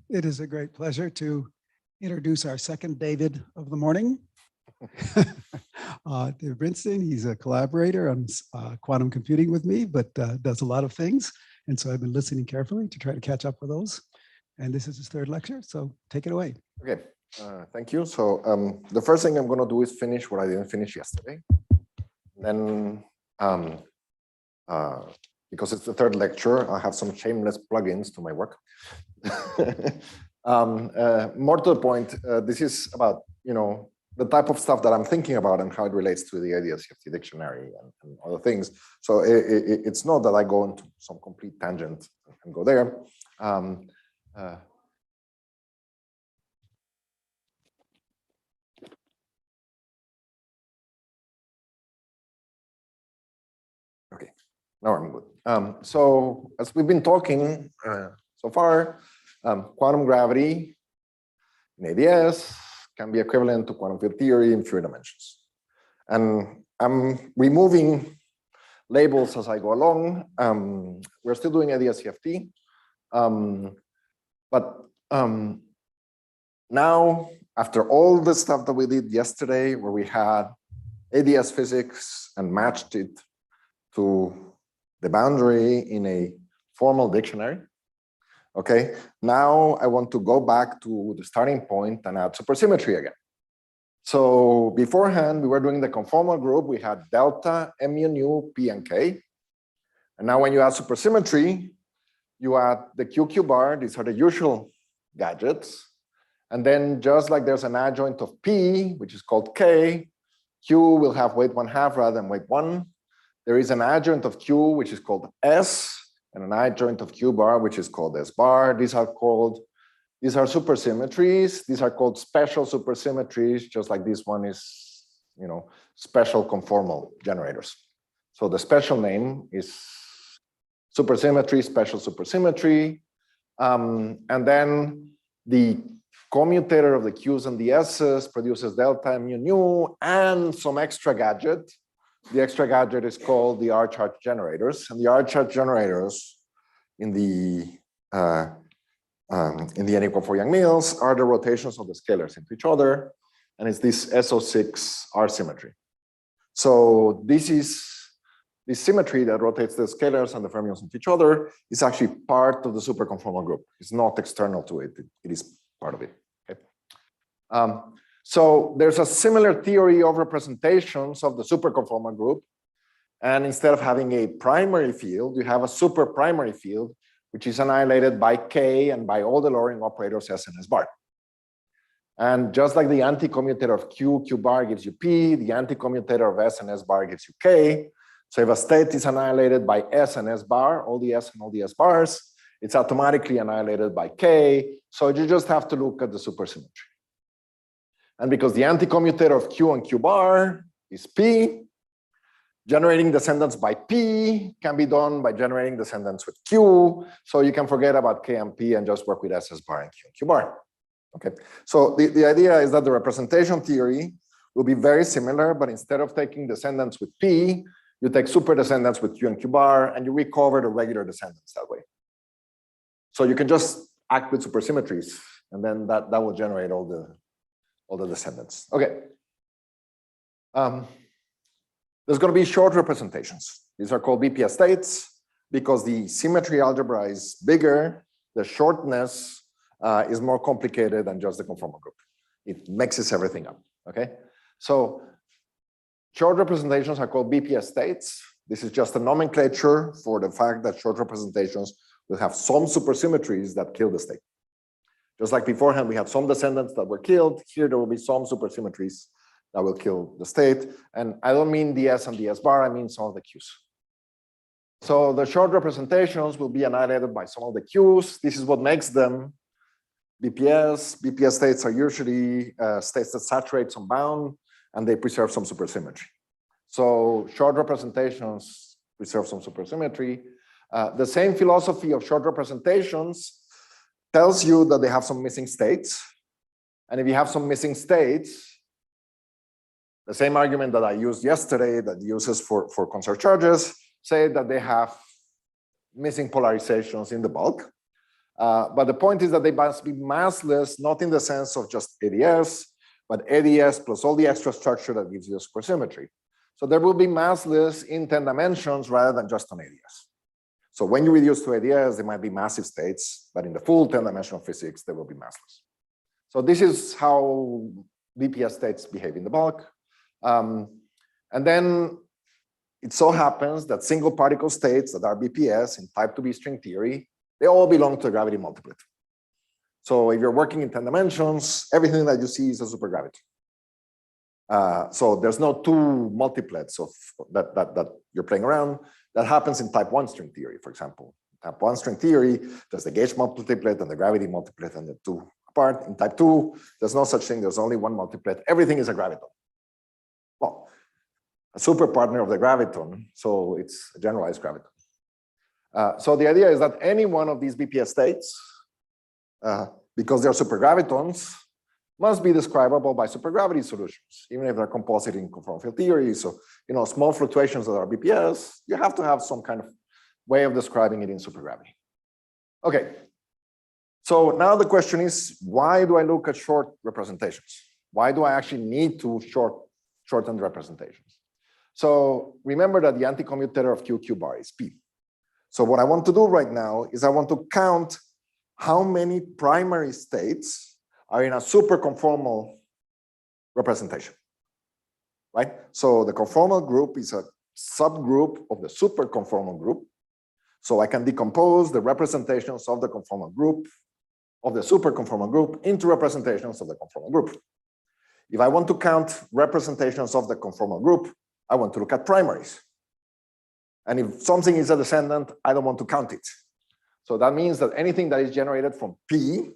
It is a great pleasure to introduce our second David of the morning. David Berenstein, he's a collaborator on quantum computing with me, but does a lot of things. And so I've been listening carefully to try to catch up with those. And this is his third lecture, so take it away. Okay, thank you. So the first thing I'm going to do is finish what I didn't finish yesterday. Then, because it's the third lecture, I have some shameless plugins to my work. More to the point, this is about, the type of stuff that I'm thinking about and how it relates to the AdS CFT dictionary and other things. So it's not that I go into some complete tangent and go there. Okay, now I'm good. So as we've been talking so far, quantum gravity in AdS can be equivalent to quantum field theory in fewer dimensions. And I'm removing labels as I go along. We're still doing AdS CFT. But now, after all the stuff that we did yesterday, where we had AdS physics and matched it to the boundary in a formal dictionary, okay, now I want to go back to the starting point and add supersymmetry again. So beforehand, we were doing the conformal group. We had delta, mu, nu, p, and k. And now when you add supersymmetry, you add the QQ bar. These are the usual gadgets. And then just like there's an adjoint of p, which is called k, q will have weight 1/2 rather than weight 1. There is an adjoint of q, which is called s, and an adjoint of q bar, which is called s bar. These are supersymmetries. These are called special supersymmetries, just like this one is, special conformal generators. So the special name is supersymmetry, special supersymmetry. And then the commutator of the q's and the s's produces delta, mu, nu, and some extra gadget. The extra gadget is called the R-charge generators, and the R-charge generators in the N=4 Yang-Mills are the rotations of the scalars into each other, and it's this SO6 R symmetry. So this symmetry that rotates the scalars and the fermions into each other is actually part of the superconformal group. It's not external to it; it is part of it. Okay. So there's a similar theory of representations of the superconformal group. And instead of having a primary field, you have a superprimary field, which is annihilated by K and by all the lowering operators S and S bar. And just like the anti-commutator of Q bar gives you P, the anti-commutator of S and S bar gives you K. So if a state is annihilated by S and S bar, all the S and all the S bars, it's automatically annihilated by K. So you just have to look at the supersymmetry. And because the anti-commutator of Q and Q bar is P, generating descendants by P can be done by generating descendants with Q. So you can forget about K and P and just work with S bar and Q bar. Okay. So the idea is that the representation theory will be very similar, but instead of taking descendants with P, you take super descendants with Q and Q bar, and you recover the regular descendants that way. So you can just act with supersymmetries, and then that will generate all the descendants. Okay. There's going to be short representations. These are called BPS states because the symmetry algebra is bigger. The shortness is more complicated than just the conformal group. It mixes everything up. Okay. So short representations are called BPS states. This is just a nomenclature for the fact that short representations will have some supersymmetries that kill the state. Just like beforehand, we had some descendants that were killed. Here, there will be some supersymmetries that will kill the state. And I don't mean the S and the S bar, I mean some of the Qs. So the short representations will be annihilated by some of the Qs. This is what makes them BPS. BPS states are usually states that saturate some bound, and they preserve some supersymmetry. So short representations preserve some supersymmetry. The same philosophy of short representations tells you that they have some missing states. And if you have some missing states, the same argument that I used yesterday that uses for conserved charges, say that they have missing polarizations in the bulk. But the point is that they must be massless, not in the sense of just AdS, but AdS plus all the extra structure that gives you a supersymmetry. So there will be massless in 10 dimensions rather than just on AdS. So when you reduce to AdS, there might be massive states, but in the full 10-dimensional physics, they will be massless. So this is how BPS states behave in the bulk. And then it so happens that single particle states that are BPS in type 2B string theory, they all belong to a gravity multiplet. So if you're working in 10 dimensions, everything that you see is a supergravity. So there's no two multiplets of that you're playing around. That happens in type 1 string theory, for example. Type 1 string theory, there's the gauge multiplet and the gravity multiplet and the two apart. In type 2, there's no such thing. There's only one multiplet. Everything is a graviton. Well, a super partner of the graviton, so it's a generalized graviton. So the idea is that any one of these BPS states, because they're supergravitons, must be describable by supergravity solutions, even if they're composite in conformal field theory. So, small fluctuations that are BPS, you have to have some kind of way of describing it in supergravity. Okay. So now the question is, why do I look at short representations? Why do I actually need to shorten the representations? So remember that the anticommutator of QQ bar is P. So what I want to do right now is I want to count how many primary states are in a superconformal representation, right? So the conformal group is a subgroup of the superconformal group. So I can decompose the representations of the conformal group, of the superconformal group, into representations of the conformal group. If I want to count representations of the conformal group, I want to look at primaries. And if something is a descendant, I don't want to count it. So that means that anything that is generated from P,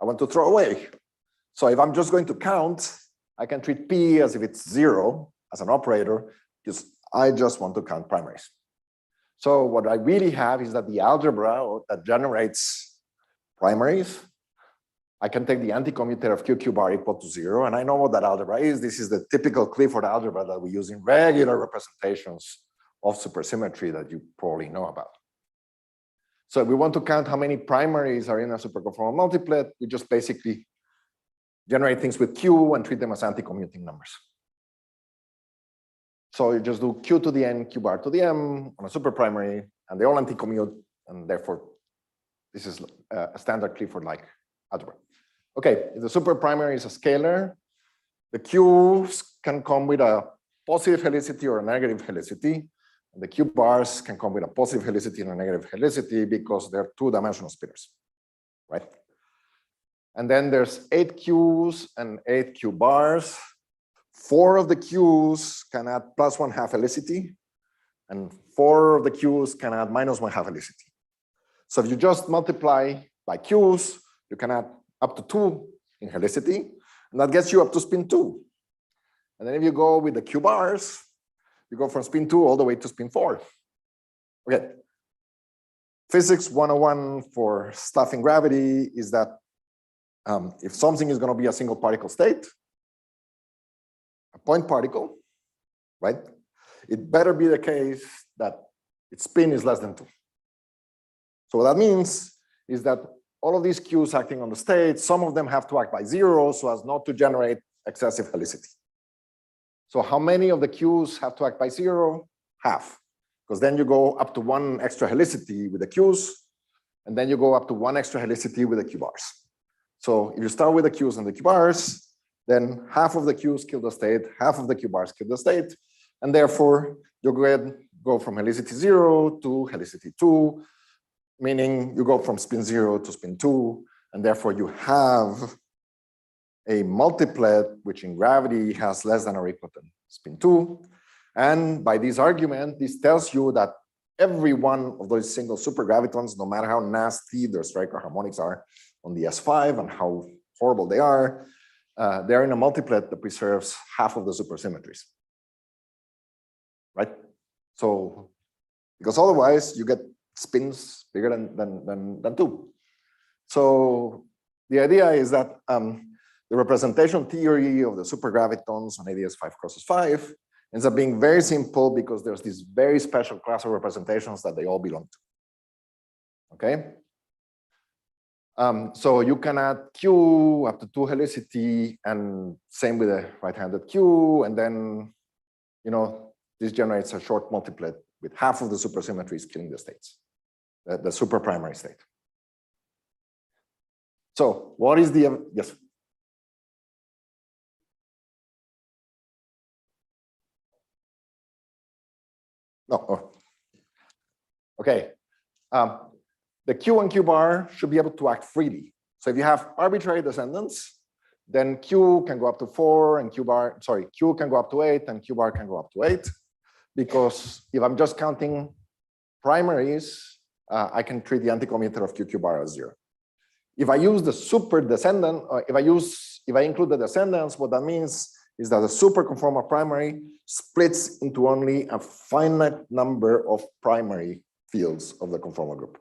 I want to throw away. So if I'm just going to count, I can treat P as if it's 0 as an operator, because I just want to count primaries. So what I really have is that the algebra that generates primaries, I can take the anticommutator of QQ bar equal to 0, and I know what that algebra is. This is the typical Clifford algebra that we use in regular representations of supersymmetry that you probably know about. So if we want to count how many primaries are in a superconformal multiplet, we just basically generate things with Q and treat them as anti-commuting numbers. So you just do Q to the N, Q bar to the M on a superprimary, and they all anti-commute, and therefore this is a standard Clifford-like algebra. Okay, if the superprimary is a scalar, the Q's can come with a positive helicity or a negative helicity. And the Q bars can come with a positive helicity and a negative helicity because they're two-dimensional spinors, right? And then there's 8 Q's and 8 Q bars. 4 of the Q's can add +1/2 helicity, and 4 of the Q's can add -1/2 helicity. So if you just multiply by Q's, you can add up to 2 in helicity, and that gets you up to spin 2. And then if you go with the Q bars, you go from spin 2 all the way to spin 4. Okay. Physics 101 for stuff in gravity is that if something is going to be a single particle state, a point particle, right? It better be the case that its spin is less than 2. So what that means is that all of these Q's acting on the state, some of them have to act by 0 so as not to generate excessive helicity. So how many of the Q's have to act by 0? Half, because then you go up to 1 extra helicity with the Q's, and then you go up to 1 extra helicity with the Q bars. So if you start with the Q's and the Q bars, then half of the Q's kill the state, half of the Q bars kill the state, and therefore you go from helicity 0 to helicity 2, meaning you go from spin 0 to spin 2, and therefore you have a multiplet which in gravity has less than or equal to spin 2. And by this argument, this tells you that every one of those single supergravitons, no matter how nasty their Stryker harmonics are on the S5 and how horrible they are, they're in a multiplet that preserves half of the supersymmetries, right? So, because otherwise you get spins bigger than 2. So the idea is that the representation theory of the supergravitons on AdS 5 crosses 5 ends up being very simple because there's this very special class of representations that they all belong to. Okay? So you can add Q up to 2 helicity, and same with the right-handed Q, and then, this generates a short multiplet with half of the supersymmetries killing the states, the superprimary state. So what is the, yes? No, oh. Okay. The Q and Q bar should be able to act freely. So if you have arbitrary descendants, then Q can go up to 4 and Q can go up to 8 and Q bar can go up to 8. Because if I'm just counting primaries, I can treat the anti-commuter of QQ bar as 0. If I use the super descendant, or if I include the descendants, what that means is that the super conformal primary splits into only a finite number of primary fields of the conformal group.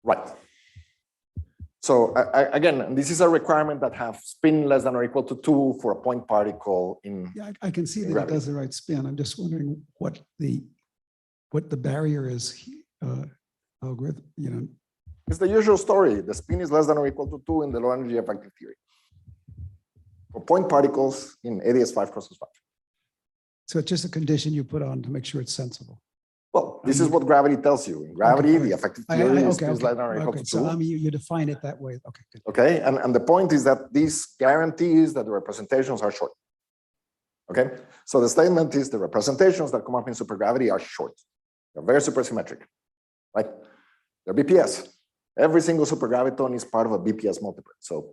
Right. So again, this is a requirement that have spin less than or equal to 2 for a point particle in. Yeah, I can see that gravity. it does the right spin. I'm just wondering what the barrier is. Algorithm, It's the usual story. The spin is less than or equal to 2 in the low energy effective theory for point particles in AdS 5 crosses 5. So it's just a condition you put on to make sure it's sensible. Well, this is what gravity tells you. In gravity, the effective theory is less than or equal to 2. So you define it that way. Okay, good. Okay, and the point is that this guarantees that the representations are short. Okay, so the statement is the representations that come up in supergravity are short. They're very supersymmetric, right? They're BPS. Every single supergraviton is part of a BPS multiplet. So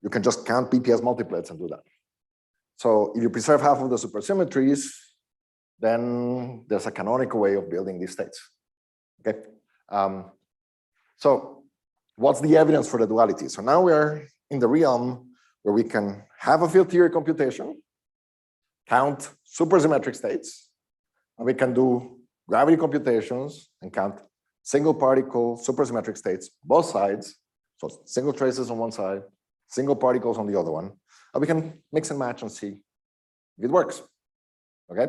you can just count BPS multiplets and do that. So if you preserve half of the supersymmetries, then there's a canonical way of building these states. Okay. So what's the evidence for the duality? So now we're in the realm where we can have a field theory computation, count supersymmetric states, and we can do gravity computations and count single particle supersymmetric states, both sides. So single traces on one side, single particles on the other one. And we can mix and match and see if it works. Okay.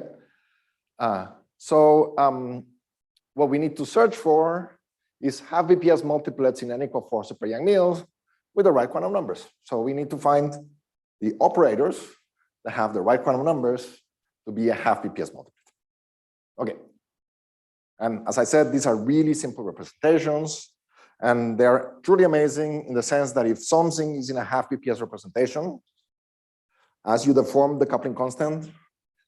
What we need to search for is half BPS multiplets in n equal 4 super Yang-Mills with the right quantum numbers. So we need to find the operators that have the right quantum numbers to be a half BPS multiplet. Okay. And as I said, these are really simple representations, and they're truly amazing in the sense that if something is in a half BPS representation, as you deform the coupling constant,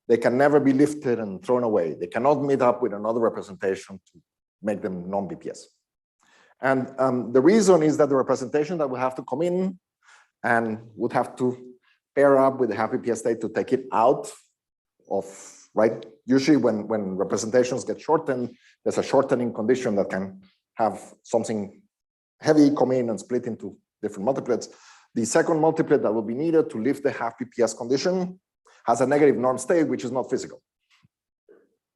they can never be lifted and thrown away. They cannot meet up with another representation to make them non-BPS. And the reason is that the representation that will have to come in and would have to pair up with the half BPS state to take it out of, right? Usually when representations get shortened, there's a shortening condition that can have something heavy come in and split into different multiplets. The second multiplet that will be needed to lift the half BPS condition has a negative norm state, which is not physical.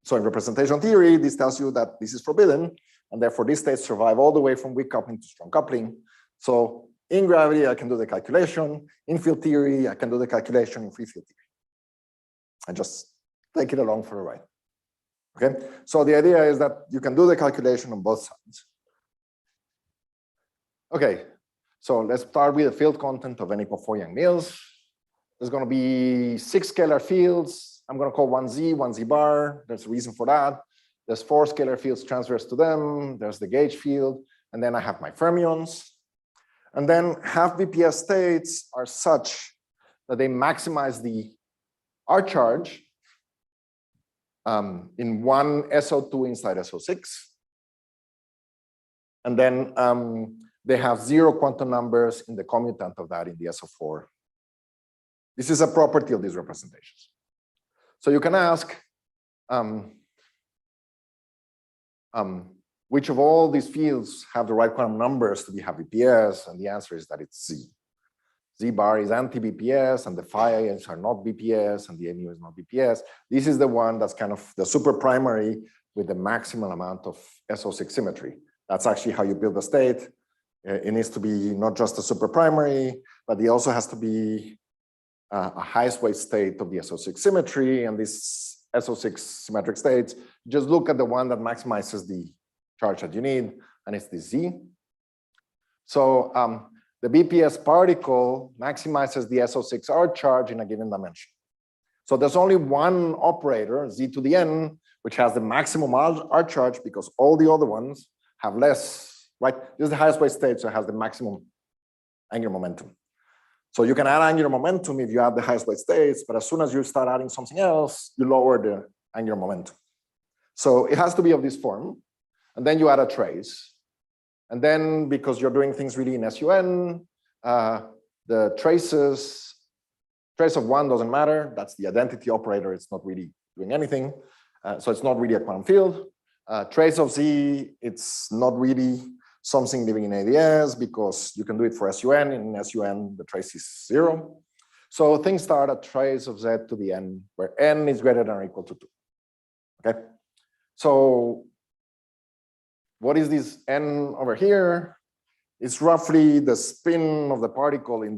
So in representation theory, this tells you that this is forbidden, and therefore these states survive all the way from weak coupling to strong coupling. So in gravity, I can do the calculation. In field theory, I can do the calculation in free field theory. And just take it along for the ride. Okay, so the idea is that you can do the calculation on both sides. Okay, so let's start with the field content of n equal 4 Yang-Mills. There's going to be 6 scalar fields. I'm going to call one Z bar. There's a reason for that. There's 4 scalar fields transverse to them. There's the gauge field. And then I have my fermions. And then half BPS states are such that they maximize the R charge in one SO2 inside SO6. And then they have 0 quantum numbers in the commutant of that in the SO4. This is a property of these representations. So you can ask which of all these fields have the right quantum numbers to be half BPS, and the answer is that it's Z. Z bar is anti-BPS, and the phi are not BPS, and the mu is not BPS. This is the one that's kind of the super primary with the maximal amount of SO6 symmetry. That's actually how you build a state. It needs to be not just a super primary, but it also has to be a highest weight state of the SO6 symmetry, and this SO6 symmetric states, just look at the one that maximizes the charge that you need, and it's the Z. So the BPS particle maximizes the SO6R charge in a given dimension. So there's only one operator, Z to the N, which has the maximum R charge because all the other ones have less, right? This is the highest weight state, so it has the maximum angular momentum. So you can add angular momentum if you add the highest weight states, but as soon as you start adding something else, you lower the angular momentum. So it has to be of this form. And then you add a trace. And then because you're doing things really in SUN, the trace of one doesn't matter. That's the identity operator. It's not really doing anything. So it's not really a quantum field. Trace of Z, it's not really something living in AdS because you can do it for SUN. In SUN, the trace is 0. So things start at trace of Z to the N, where N is greater than or equal to 2. Okay. So what is this N over here? It's roughly the spin of the particle in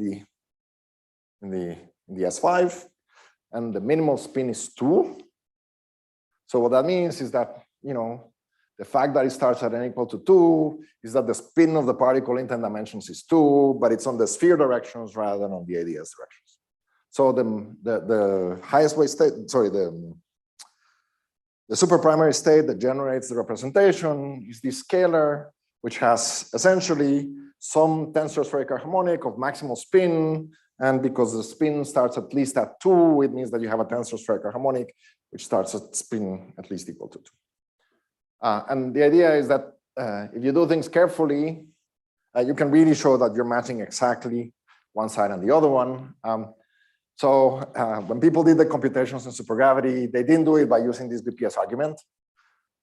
the S5, and the minimal spin is 2. So what that means is that, you know, the fact that it starts at n equal to 2 is that the spin of the particle in 10 dimensions is 2, but it's on the sphere directions rather than on the AdS directions. So the highest weight state, sorry, the superprimary state that generates the representation is this scalar, which has essentially some tensor spherical harmonic of maximal spin. And because the spin starts at least at 2, it means that you have a tensor spherical harmonic, which starts at spin at least equal to 2. And the idea is that if you do things carefully, you can really show that you're matching exactly one side and the other one. So when people did the computations in supergravity, they didn't do it by using this BPS argument.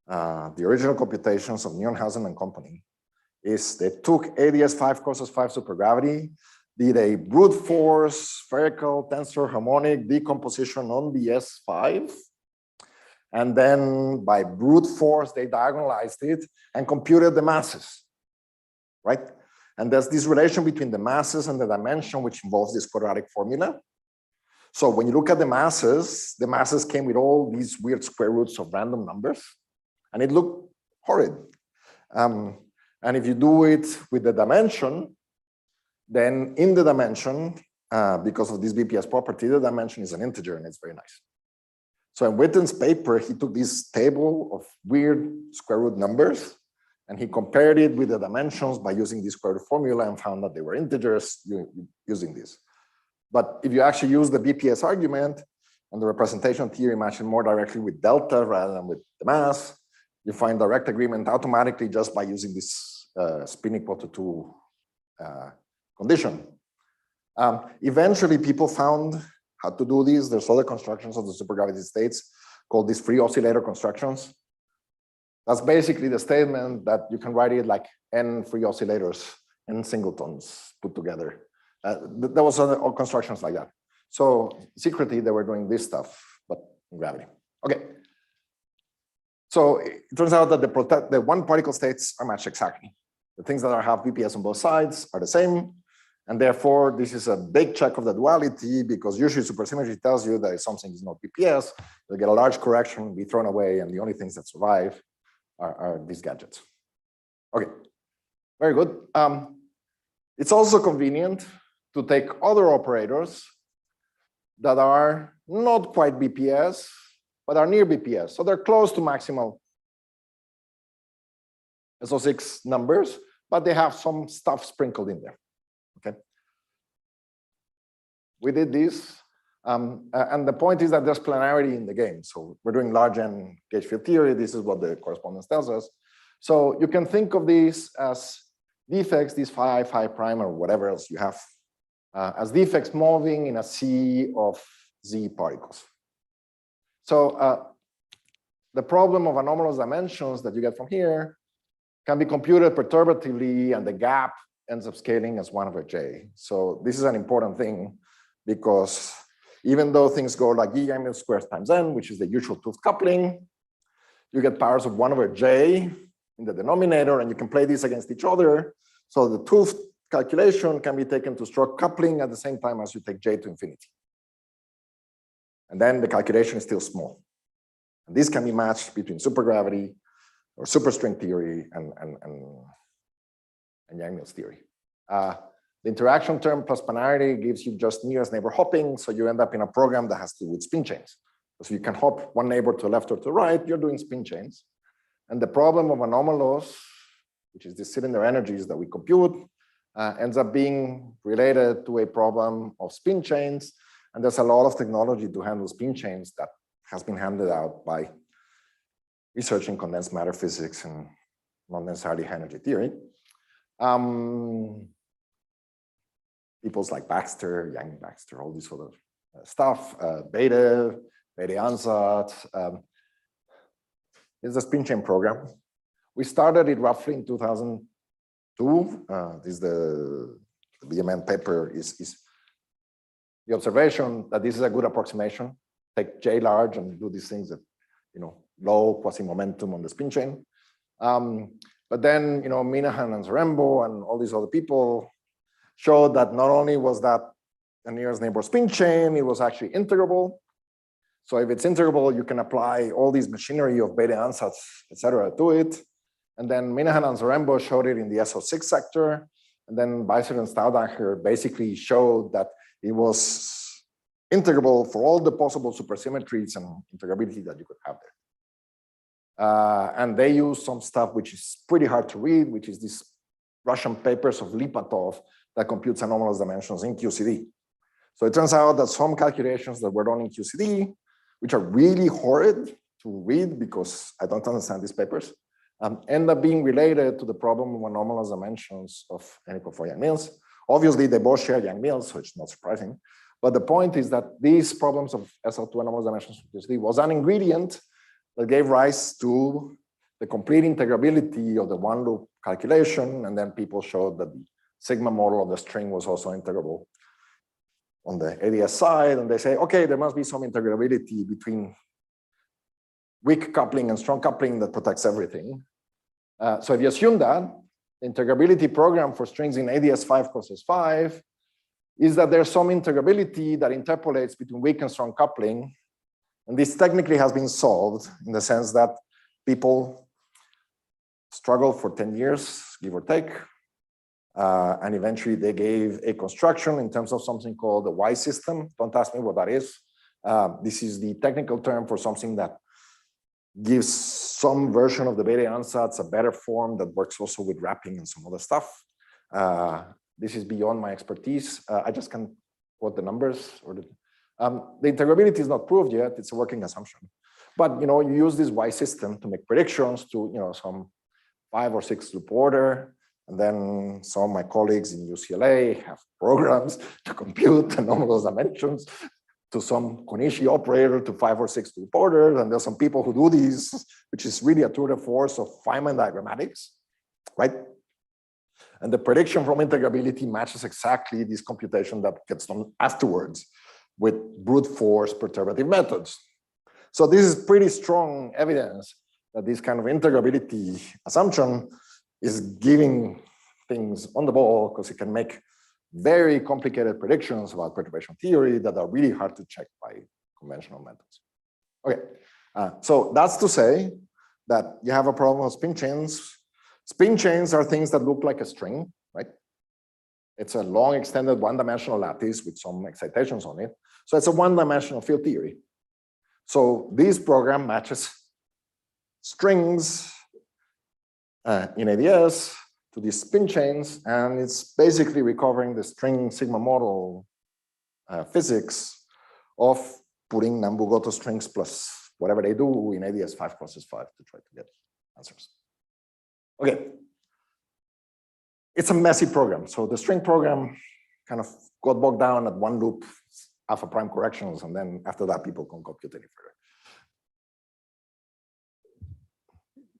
The original computations of Neuenhausen and company is they took AdS 5 causes 5 supergravity, did a brute force spherical tensor harmonic decomposition on the S5, and then by brute force, they diagonalized it and computed the masses, right? And there's this relation between the masses and the dimension, which involves this quadratic formula. So when you look at the masses came with all these weird square roots of random numbers, and it looked horrid. And if you do it with the dimension, then in the dimension, because of this BPS property, the dimension is an integer, and it's very nice. So in Witten's paper, he took this table of weird square root numbers, and he compared it with the dimensions by using this square root formula and found that they were integers using this. But if you actually use the BPS argument and the representation theory matching more directly with delta rather than with the mass, you find direct agreement automatically just by using this spin equal to 2 condition. Eventually, people found how to do this. There's other constructions of the supergravity states called these free oscillator constructions. That's basically the statement that you can write it like n free oscillators, n singletons put together. There was other constructions like that. So secretly, they were doing this stuff, but in gravity. Okay. So it turns out that the one particle states are matched exactly. The things that have BPS on both sides are the same. And therefore, this is a big check of the duality, because usually supersymmetry tells you that if something is not BPS, you'll get a large correction, be thrown away, and the only things that survive are these gadgets. Okay, very good. It's also convenient to take other operators that are not quite BPS, but are near BPS. So they're close to maximal SO6 numbers, but they have some stuff sprinkled in there. Okay. We did this, and the point is that there's planarity in the game. So we're doing large N gauge field theory. This is what the correspondence tells us. So you can think of these as defects, these phi prime, or whatever else you have, as defects moving in a sea of Z particles. So the problem of anomalous dimensions that you get from here can be computed perturbatively, and the gap ends up scaling as 1/j. So this is an important thing, because even though things go like E squares times n, which is the usual tooth coupling, you get powers of 1/j in the denominator, and you can play these against each other. So the tooth calculation can be taken to stroke coupling at the same time as you take j to infinity. And then the calculation is still small. And this can be matched between supergravity or superstring theory and Yang-Mills theory. The interaction term plus planarity gives you just nearest neighbor hopping. So you end up in a program that has to do with spin chains. So you can hop one neighbor to the left or to the right, you're doing spin chains. And the problem of anomalous, which is the cylinder energies that we compute, ends up being related to a problem of spin chains. And there's a lot of technology to handle spin chains that has been handed out by researching condensed matter physics and not necessarily high energy theory. People's like Baxter, Yang Baxter, all this sort of stuff, Beta ansatz. It's a spin chain program. We started it roughly in 2002. This is the BMN paper is the observation that this is a good approximation. Take J large and do these things at low quasi-momentum on the spin chain. But then Minahan and Zarembo and all these other people showed that not only was that a nearest neighbor spin chain, it was actually integrable. So if it's integrable, you can apply all these machinery of beta ansatz, etc., to it. And then Minahan and Zarembo showed it in the SO6 sector. And then Weiser and Staudacher basically showed that it was integrable for all the possible supersymmetries and integrability that you could have there. And they use some stuff which is pretty hard to read, which is these Russian papers of Lipatov that computes anomalous dimensions in QCD. So it turns out that some calculations that were done in QCD, which are really horrid to read because I don't understand these papers, end up being related to the problem of anomalous dimensions of n equal 4 Yang-Mills. Obviously, they both share Yang-Mills, so it's not surprising. But the point is that these problems of SL2 anomalous dimensions of QCD was an ingredient that gave rise to the complete integrability of the one loop calculation. And then people showed that the sigma model of the string was also integrable on the AdS side. And they say, okay, there must be some integrability between weak coupling and strong coupling that protects everything. So if you assume that, the integrability program for strings in AdS5 causes 5 is that there's some integrability that interpolates between weak and strong coupling. And this technically has been solved in the sense that people struggled for 10 years, give or take. And eventually they gave a construction in terms of something called the Y system. Don't ask me what that is. This is the technical term for something that gives some version of the beta ansatz a better form that works also with wrapping and some other stuff. This is beyond my expertise. I just can quote the numbers. Or the integrability is not proved yet. It's a working assumption. But you use this Y system to make predictions to some 5 or 6 loop order. And then some of my colleagues in UCLA have programs to compute anomalous dimensions to some Konishi operator to 5 or 6 loop orders. And there's some people who do these, which is really a tour de force of Feynman diagrammatics, right? And the prediction from integrability matches exactly this computation that gets done afterwards with brute force perturbative methods. So this is pretty strong evidence that this kind of integrability assumption is giving things on the ball because it can make very complicated predictions about perturbation theory that are really hard to check by conventional methods. Okay, so that's to say that you have a problem of spin chains. Spin chains are things that look like a string, right? It's a long extended one-dimensional lattice with some excitations on it. So it's a one-dimensional field theory. So this program matches strings in AdS to these spin chains, and it's basically recovering the string sigma model physics of putting Nambu-Goto strings plus whatever they do in AdS5 causes 5 to try to get answers. Okay. It's a messy program. So the string program kind of got bogged down at one loop, alpha prime corrections, and then after that, people can't compute any further.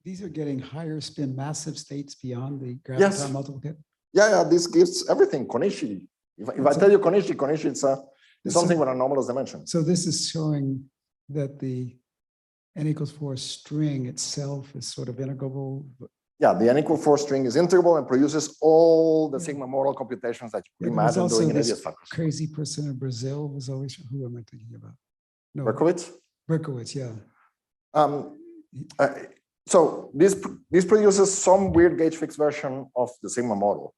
These are getting higher spin massive states beyond the graviton multiplicator. Yeah, this gives everything. Konishi. If I tell you Konishi, it's something with anomalous dimension. So this is showing that the n equals 4 string itself is sort of integrable. Yeah, the n equal 4 string is integrable and produces all the sigma model computations that you could imagine doing in AdS5. Crazy person in Brazil was always, who am I thinking about? No, Berkowitz? Berkowitz, yeah. So this produces some weird gauge fixed version of the sigma model.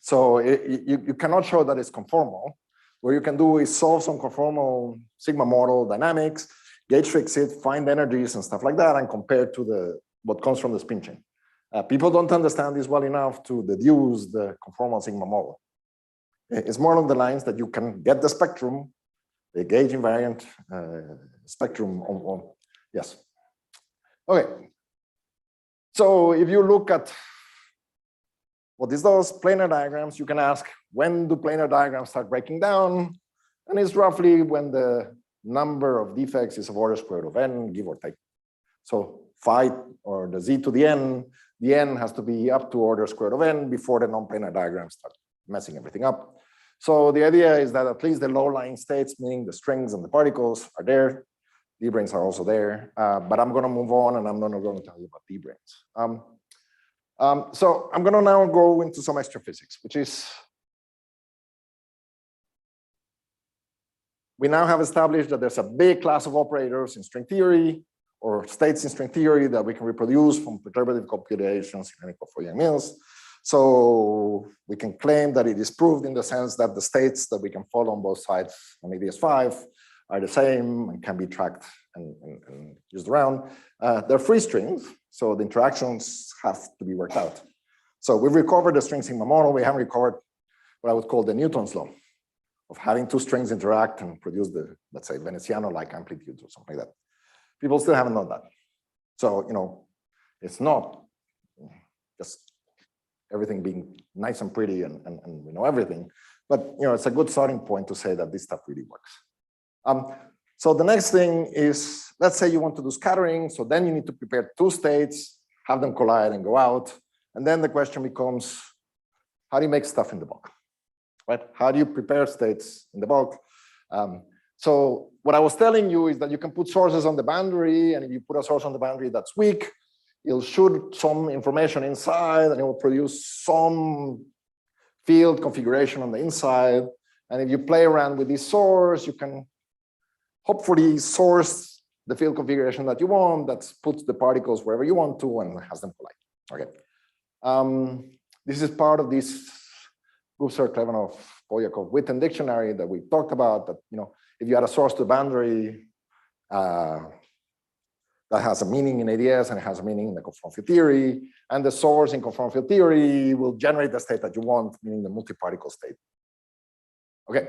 So you cannot show that it's conformal. What you can do is solve some conformal sigma model dynamics, gauge fix it, find energies and stuff like that, and compare to what comes from the spin chain. People don't understand this well enough to deduce the conformal sigma model. It's more along the lines that you can get the spectrum, the gauge invariant spectrum on yes. Okay. So if you look at what this does, planar diagrams, you can ask, when do planar diagrams start breaking down? And it's roughly when the number of defects is of order square root of n, give or take. So phi, or the z to the n has to be up to order square root of n before the non-planar diagrams start messing everything up. So the idea is that at least the low-lying states, meaning the strings and the particles, are there. D-branes are also there, but I'm going to move on and I'm not going to tell you about D-branes. So I'm going to now go into some extra physics, which is, we now have established that there's a big class of operators in string theory or states in string theory that we can reproduce from perturbative computations in Fourier mills. So we can claim that it is proved in the sense that the states that we can follow on both sides on AdS5 are the same and can be tracked and used around. They're free strings, so the interactions have to be worked out. So we've recovered the string sigma model. We haven't recovered what I would call the Newton's law of having two strings interact and produce the, let's say, Veneziano-like amplitudes or something like that. People still haven't done that. So, you know, it's not just everything being nice and pretty and we know everything, but, you know, it's a good starting point to say that this stuff really works. So the next thing is, let's say you want to do scattering. So then you need to prepare two states, have them collide and go out. And then the question becomes, how do you make stuff in the bulk, right? How do you prepare states in the bulk? So what I was telling you is that you can put sources on the boundary, and if you put a source on the boundary that's weak, it'll shoot some information inside and it will produce some field configuration on the inside. And if you play around with this source, you can hopefully source the field configuration that you want that puts the particles wherever you want to and has them collide. Okay. This is part of this Gubser-Klebanov Polyakov Witten dictionary that we talked about, that, you know, if you add a source to the boundary that has a meaning in AdS and it has a meaning in the conformal field theory, and the source in conformal field theory will generate the state that you want, meaning the multi-particle state. Okay.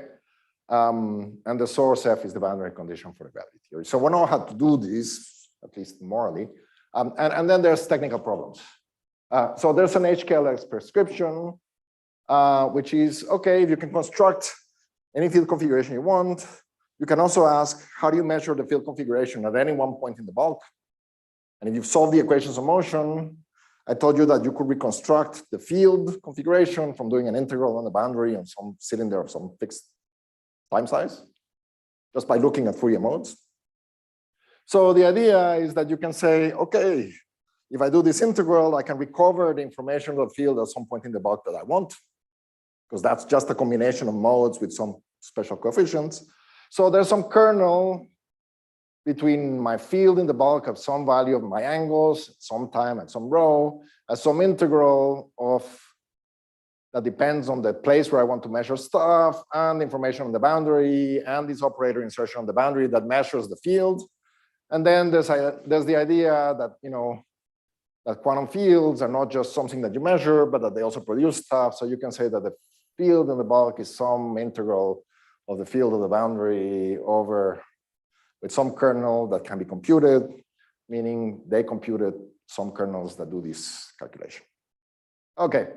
And the source F is the boundary condition for the gravity theory. So we know how to do this, at least morally. And then there's technical problems. So there's an HKLL prescription, which is, okay, if you can construct any field configuration you want, you can also ask, how do you measure the field configuration at any one point in the bulk? And if you've solved the equations of motion, I told you that you could reconstruct the field configuration from doing an integral on the boundary on some cylinder of some fixed time size, just by looking at Fourier modes. So the idea is that you can say, okay, if I do this integral, I can recover the information of the field at some point in the bulk that I want, because that's just a combination of modes with some special coefficients. So there's some kernel between my field in the bulk of some value of my angles, some time at some rho, as some integral of that depends on the place where I want to measure stuff, and information on the boundary, and this operator insertion on the boundary that measures the field. And then there's the idea that, you know, that quantum fields are not just something that you measure, but that they also produce stuff. So you can say that the field in the bulk is some integral of the field of the boundary over with some kernel that can be computed, meaning they computed some kernels that do this calculation. Okay.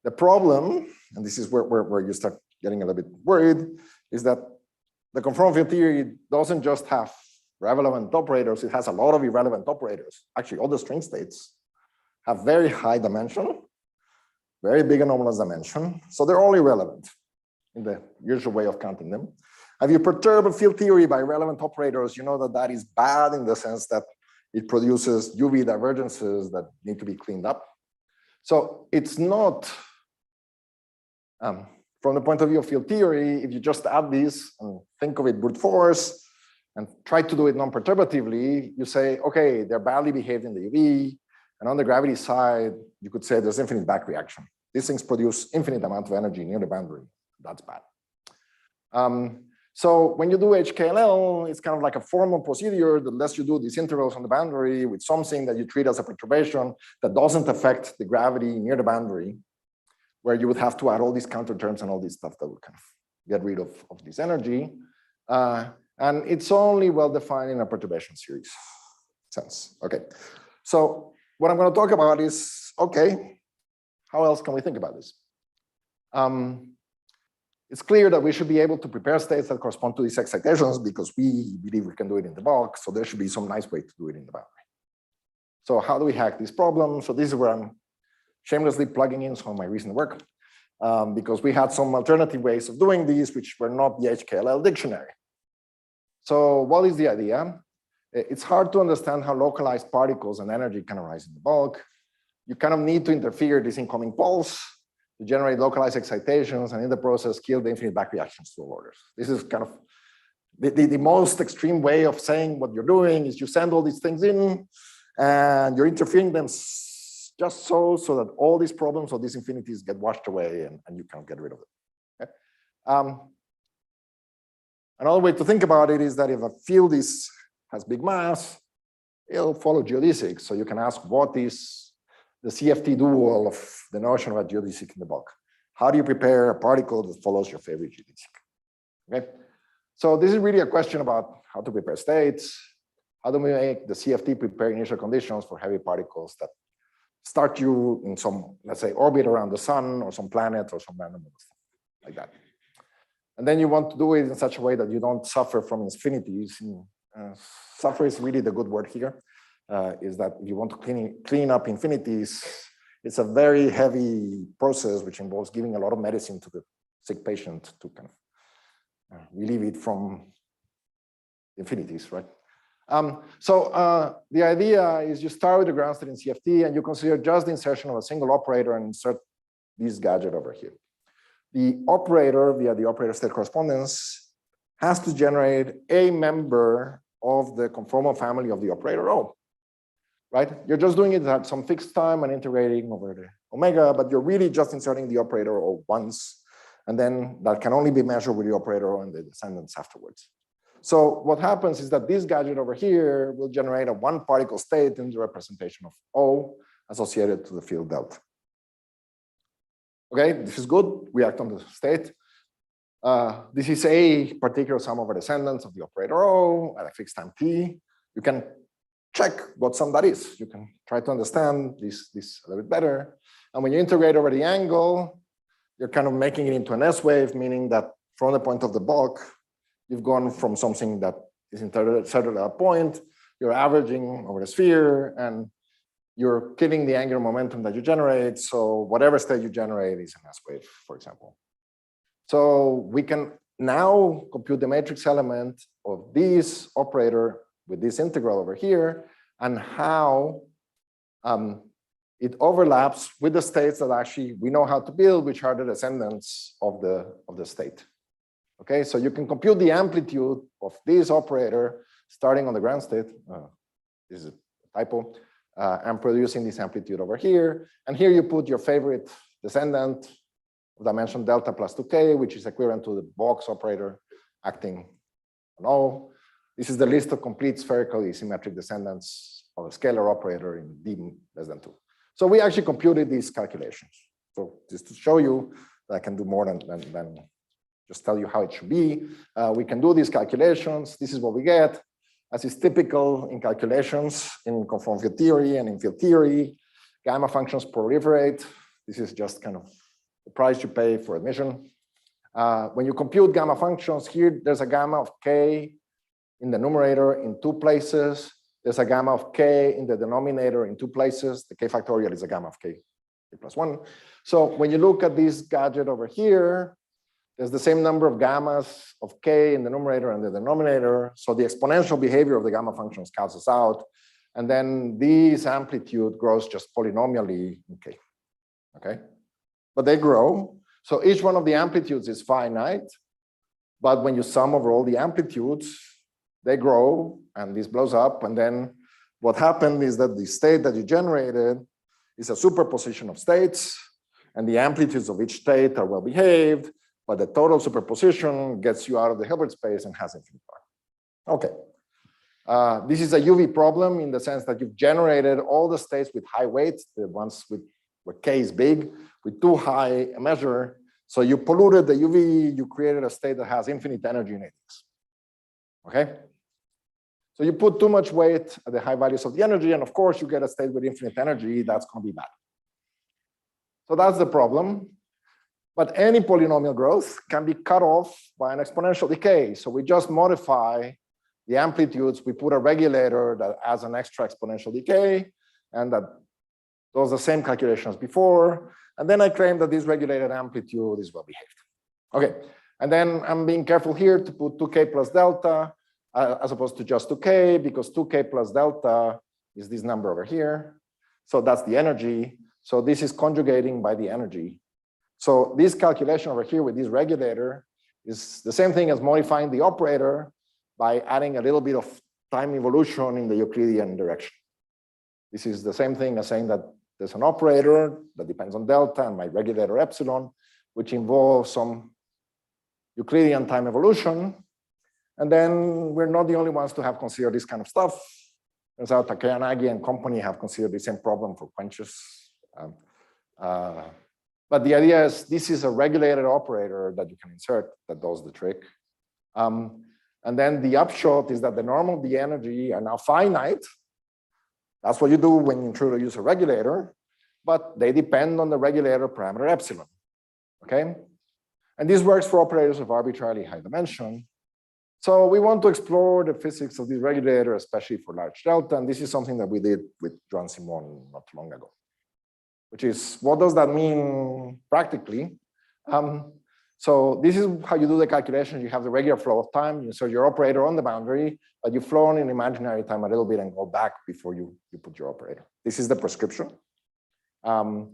The problem, and this is where you start getting a little bit worried, is that the conformal field theory doesn't just have relevant operators, it has a lot of irrelevant operators. Actually, all the string states have very high dimension, very big anomalous dimension, so they're all irrelevant in the usual way of counting them. If you perturb a field theory by relevant operators, you know that that is bad in the sense that it produces UV divergences that need to be cleaned up. So it's not, from the point of view of field theory, if you just add these and think of it brute force, and try to do it non-perturbatively, you say, okay, they're badly behaved in the UV, and on the gravity side, you could say there's infinite back reaction. These things produce infinite amount of energy near the boundary. That's bad. So when you do HKLL, it's kind of like a formal procedure that lets you do these integrals on the boundary with something that you treat as a perturbation that doesn't affect the gravity near the boundary, where you would have to add all these counter terms and all this stuff that would kind of get rid of this energy. And it's only well-defined in a perturbation series sense. Okay, so what I'm going to talk about is, okay, how else can we think about this? It's clear that we should be able to prepare states that correspond to these excitations because we believe we can do it in the bulk. So there should be some nice way to do it in the boundary. So how do we hack this problem? So this is where I'm shamelessly plugging in some of my recent work because we had some alternative ways of doing these, which were not the HKLL dictionary. So what is the idea? It's hard to understand how localized particles and energy can arise in the bulk. You kind of need to interfere this incoming pulse to generate localized excitations, and in the process, kill the infinite back reactions to all orders. This is kind of the most extreme way of saying what you're doing is you send all these things in, and you're interfering them just so that all these problems or these infinities get washed away, and you can't get rid of it. Okay? Another way to think about it is that if a field has big mass, it'll follow geodesics. So you can ask, what is the CFT dual of the notion of a geodesic in the bulk? How do you prepare a particle that follows your favorite geodesic? Okay, so this is really a question about how to prepare states. How do we make the CFT prepare initial conditions for heavy particles that start you in some, let's say, orbit around the sun or some planet or some random stuff like that. And then you want to do it in such a way that you don't suffer from infinities. Suffer is really the good word here. Is that if you want to clean up infinities, it's a very heavy process which involves giving a lot of medicine to the sick patient to kind of relieve it from infinities, right? So the idea is you start with the ground state in CFT and you consider just the insertion of a single operator and insert this gadget over here. The operator, via the operator state correspondence, has to generate a member of the conformal family of the operator O. Right? You're just doing it at some fixed time and integrating over the omega, but you're really just inserting the operator O once, and then that can only be measured with the operator O and the descendants afterwards. So what happens is that this gadget over here will generate a one particle state in the representation of O associated to the field delta. Okay, this is good. We act on the state. This is a particular sum over descendants of the operator O at a fixed time t. You can check what sum that is. You can try to understand this a little bit better. And when you integrate over the angle, you're kind of making it into an S wave, meaning that from the point of the bulk, you've gone from something that is inserted at a point, you're averaging over the sphere, and you're killing the angular momentum that you generate. So whatever state you generate is an S wave, for example. So we can now compute the matrix element of this operator with this integral over here, and how it overlaps with the states that actually we know how to build, which are the descendants of the state. Okay, so you can compute the amplitude of this operator starting on the ground state. This is a typo. And producing this amplitude over here. And here you put your favorite descendant of dimension delta plus 2k, which is equivalent to the box operator acting on O. This is the list of complete spherical symmetric descendants of a scalar operator in d less than 2. So we actually computed these calculations. So just to show you that I can do more than just tell you how it should be. We can do these calculations. This is what we get. As is typical in calculations in conformal field theory and in field theory, gamma functions proliferate. This is just kind of the price you pay for admission. When you compute gamma functions, here there's a gamma of k in the numerator in 2 places. There's a gamma of k in the denominator in 2 places. The k factorial is a gamma of k plus 1. So when you look at this gadget over here, there's the same number of gammas of k in the numerator and the denominator. So the exponential behavior of the gamma functions cancels out. And then this amplitude grows just polynomially in k. Okay? But they grow. So each one of the amplitudes is finite. But when you sum over all the amplitudes, they grow and this blows up. And then what happened is that the state that you generated is a superposition of states, and the amplitudes of each state are well behaved, but the total superposition gets you out of the Hilbert space and has infinite power. Okay. This is a UV problem in the sense that you've generated all the states with high weights, the ones with where K is big, with too high a measure. So you polluted the UV, you created a state that has infinite energy in AdS. Okay? So you put too much weight at the high values of the energy, and of course you get a state with infinite energy, that's going to be bad. So that's the problem. But any polynomial growth can be cut off by an exponential decay. So we just modify the amplitudes, we put a regulator that adds an extra exponential decay, and that does the same calculation as before. And then I claim that this regulated amplitude is well behaved. Okay, and then I'm being careful here to put 2k plus delta as opposed to just 2k, because 2k plus delta is this number over here. So that's the energy. So this is conjugating by the energy. So this calculation over here with this regulator is the same thing as modifying the operator by adding a little bit of time evolution in the Euclidean direction. This is the same thing as saying that there's an operator that depends on delta and my regulator epsilon, which involves some Euclidean time evolution. And then we're not the only ones to have considered this kind of stuff. Turns out Takayanagi and company have considered the same problem for quenches. But the idea is this is a regulated operator that you can insert that does the trick. And then the upshot is that the normal of the energy are now finite. That's what you do when you try to use a regulator, but they depend on the regulator parameter epsilon, okay? And this works for operators of arbitrarily high dimension. So we want to explore the physics of this regulator, especially for large delta, and this is something that we did with Joan Simon not too long ago, which is, what does that mean practically? So this is how you do the calculation. You have the regular flow of time. You insert your operator on the boundary, but you flow on in imaginary time a little bit and go back before you put your operator. This is the prescription. And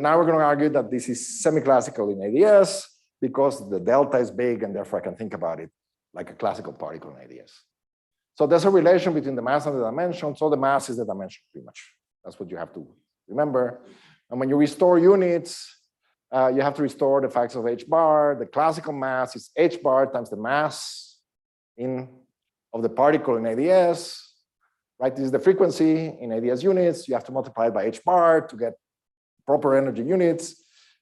now we're going to argue that this is semi-classical in AdS because the delta is big, and therefore I can think about it like a classical particle in AdS. So there's a relation between the mass and the dimension. So the mass is the dimension, pretty much. That's what you have to remember. And when you restore units, you have to restore the facts of h bar. The classical mass is h bar times the mass of the particle in AdS, right? This is the frequency in AdS units. You have to multiply it by h bar to get proper energy units.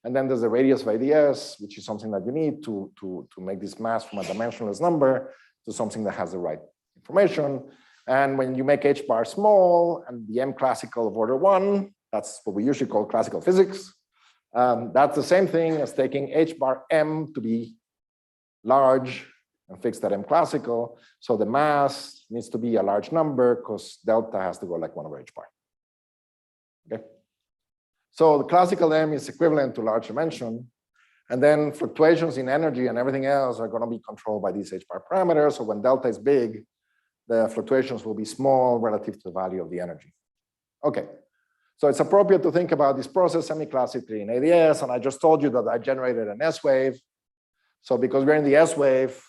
And then there's the radius of AdS, which is something that you need to make this mass from a dimensionless number to something that has the right information. And when you make h bar small and the m classical of order 1, that's what we usually call classical physics. That's the same thing as taking h bar m to be large and fixed at m classical. So the mass needs to be a large number because delta has to go like 1 over h bar. Okay. So the classical m is equivalent to large dimension. And then fluctuations in energy and everything else are going to be controlled by these h bar parameters. So when delta is big, the fluctuations will be small relative to the value of the energy. Okay. So it's appropriate to think about this process semi-classically in AdS, and I just told you that I generated an S wave. So because we're in the S wave,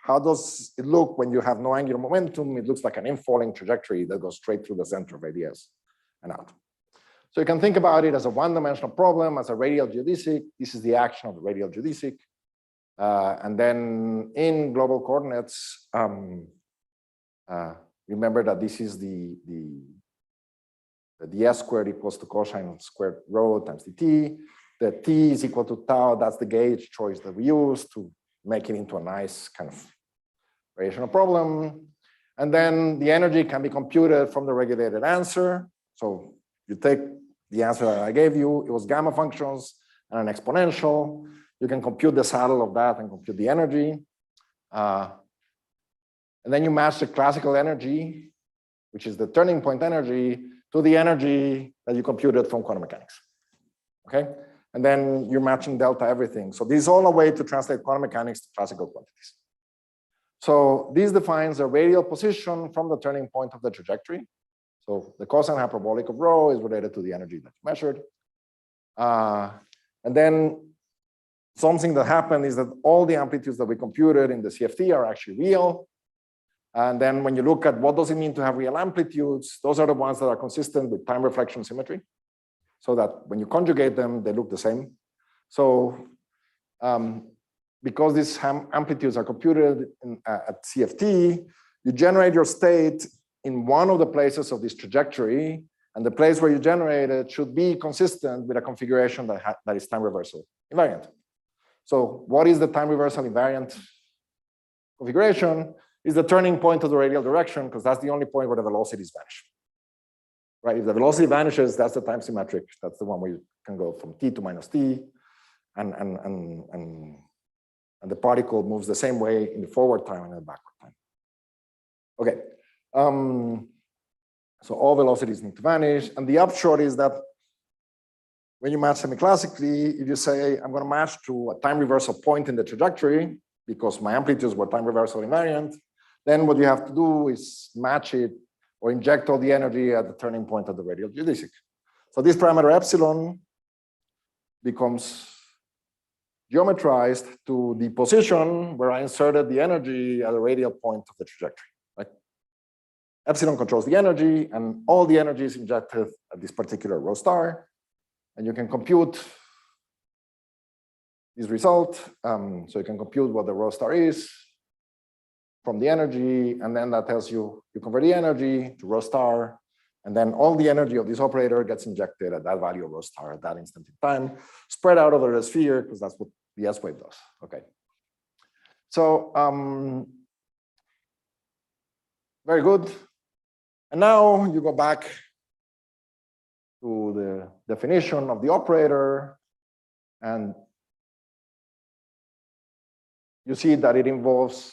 how does it look when you have no angular momentum? It looks like an infalling trajectory that goes straight through the center of AdS and out. So you can think about it as a one-dimensional problem, as a radial geodesic. This is the action of the radial geodesic. And then in global coordinates, remember that this is the S squared equals to cosine squared rho times dt. The t is equal to tau. That's the gauge choice that we use to make it into a nice kind of variational problem. And then the energy can be computed from the regulated answer. So you take the answer that I gave you. It was gamma functions and an exponential. You can compute the saddle of that and compute the energy. And then you match the classical energy, which is the turning point energy, to the energy that you computed from quantum mechanics, okay? And then you're matching delta everything. So this is all a way to translate quantum mechanics to classical quantities. So this defines a radial position from the turning point of the trajectory. So the cosine hyperbolic of rho is related to the energy that you measured. And then something that happened is that all the amplitudes that we computed in the CFT are actually real. And then when you look at what does it mean to have real amplitudes, those are the ones that are consistent with time reflection symmetry, so that when you conjugate them, they look the same. So because these amplitudes are computed at CFT, you generate your state in one of the places of this trajectory, and the place where you generate it should be consistent with a configuration that is time reversal invariant. So what is the time reversal invariant configuration? Is the turning point of the radial direction, because that's the only point where the velocities vanish. Right? If the velocity vanishes, that's the time symmetric. That's the one where you can go from t to minus t, and the particle moves the same way in the forward time and in the backward time. Okay. So all velocities need to vanish. And the upshot is that when you match semi-classically, if you say, I'm going to match to a time reversal point in the trajectory, because my amplitudes were time reversal invariant, then what you have to do is match it or inject all the energy at the turning point of the radial geodesic. So this parameter epsilon becomes geometrized to the position where I inserted the energy at the radial point of the trajectory. Right? Epsilon controls the energy, and all the energy is injected at this particular rho star. And you can compute this result. So you can compute what the rho star is from the energy, and then that tells you, you convert the energy to rho star, and then all the energy of this operator gets injected at that value of rho star at that instant in time, spread out over the sphere, because that's what the S wave does. Okay. So very good. And now you go back to the definition of the operator, and you see that it involves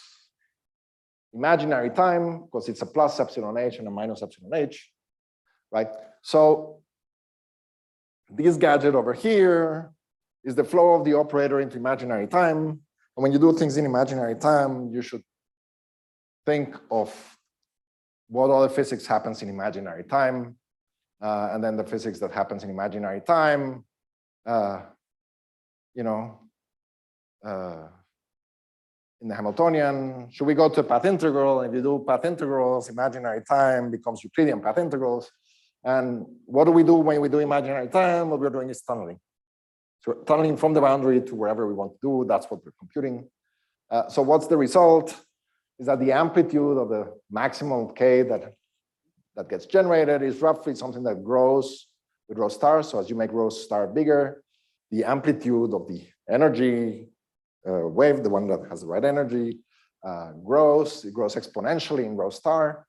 imaginary time, because it's a plus epsilon h and a minus epsilon h, right? So this gadget over here is the flow of the operator into imaginary time. And when you do things in imaginary time, you should think of what other physics happens in imaginary time, and then the physics that happens in imaginary time, in the Hamiltonian. Should we go to path integral? If you do path integrals, imaginary time becomes Euclidean path integrals. And what do we do when we do imaginary time? What we're doing is tunneling. So tunneling from the boundary to wherever we want to do, that's what we're computing. So what's the result? Is that the amplitude of the maximal k that gets generated is roughly something that grows with rho star. So as you make rho star bigger, the amplitude of the energy wave, the one that has the right energy, grows. It grows exponentially in rho star.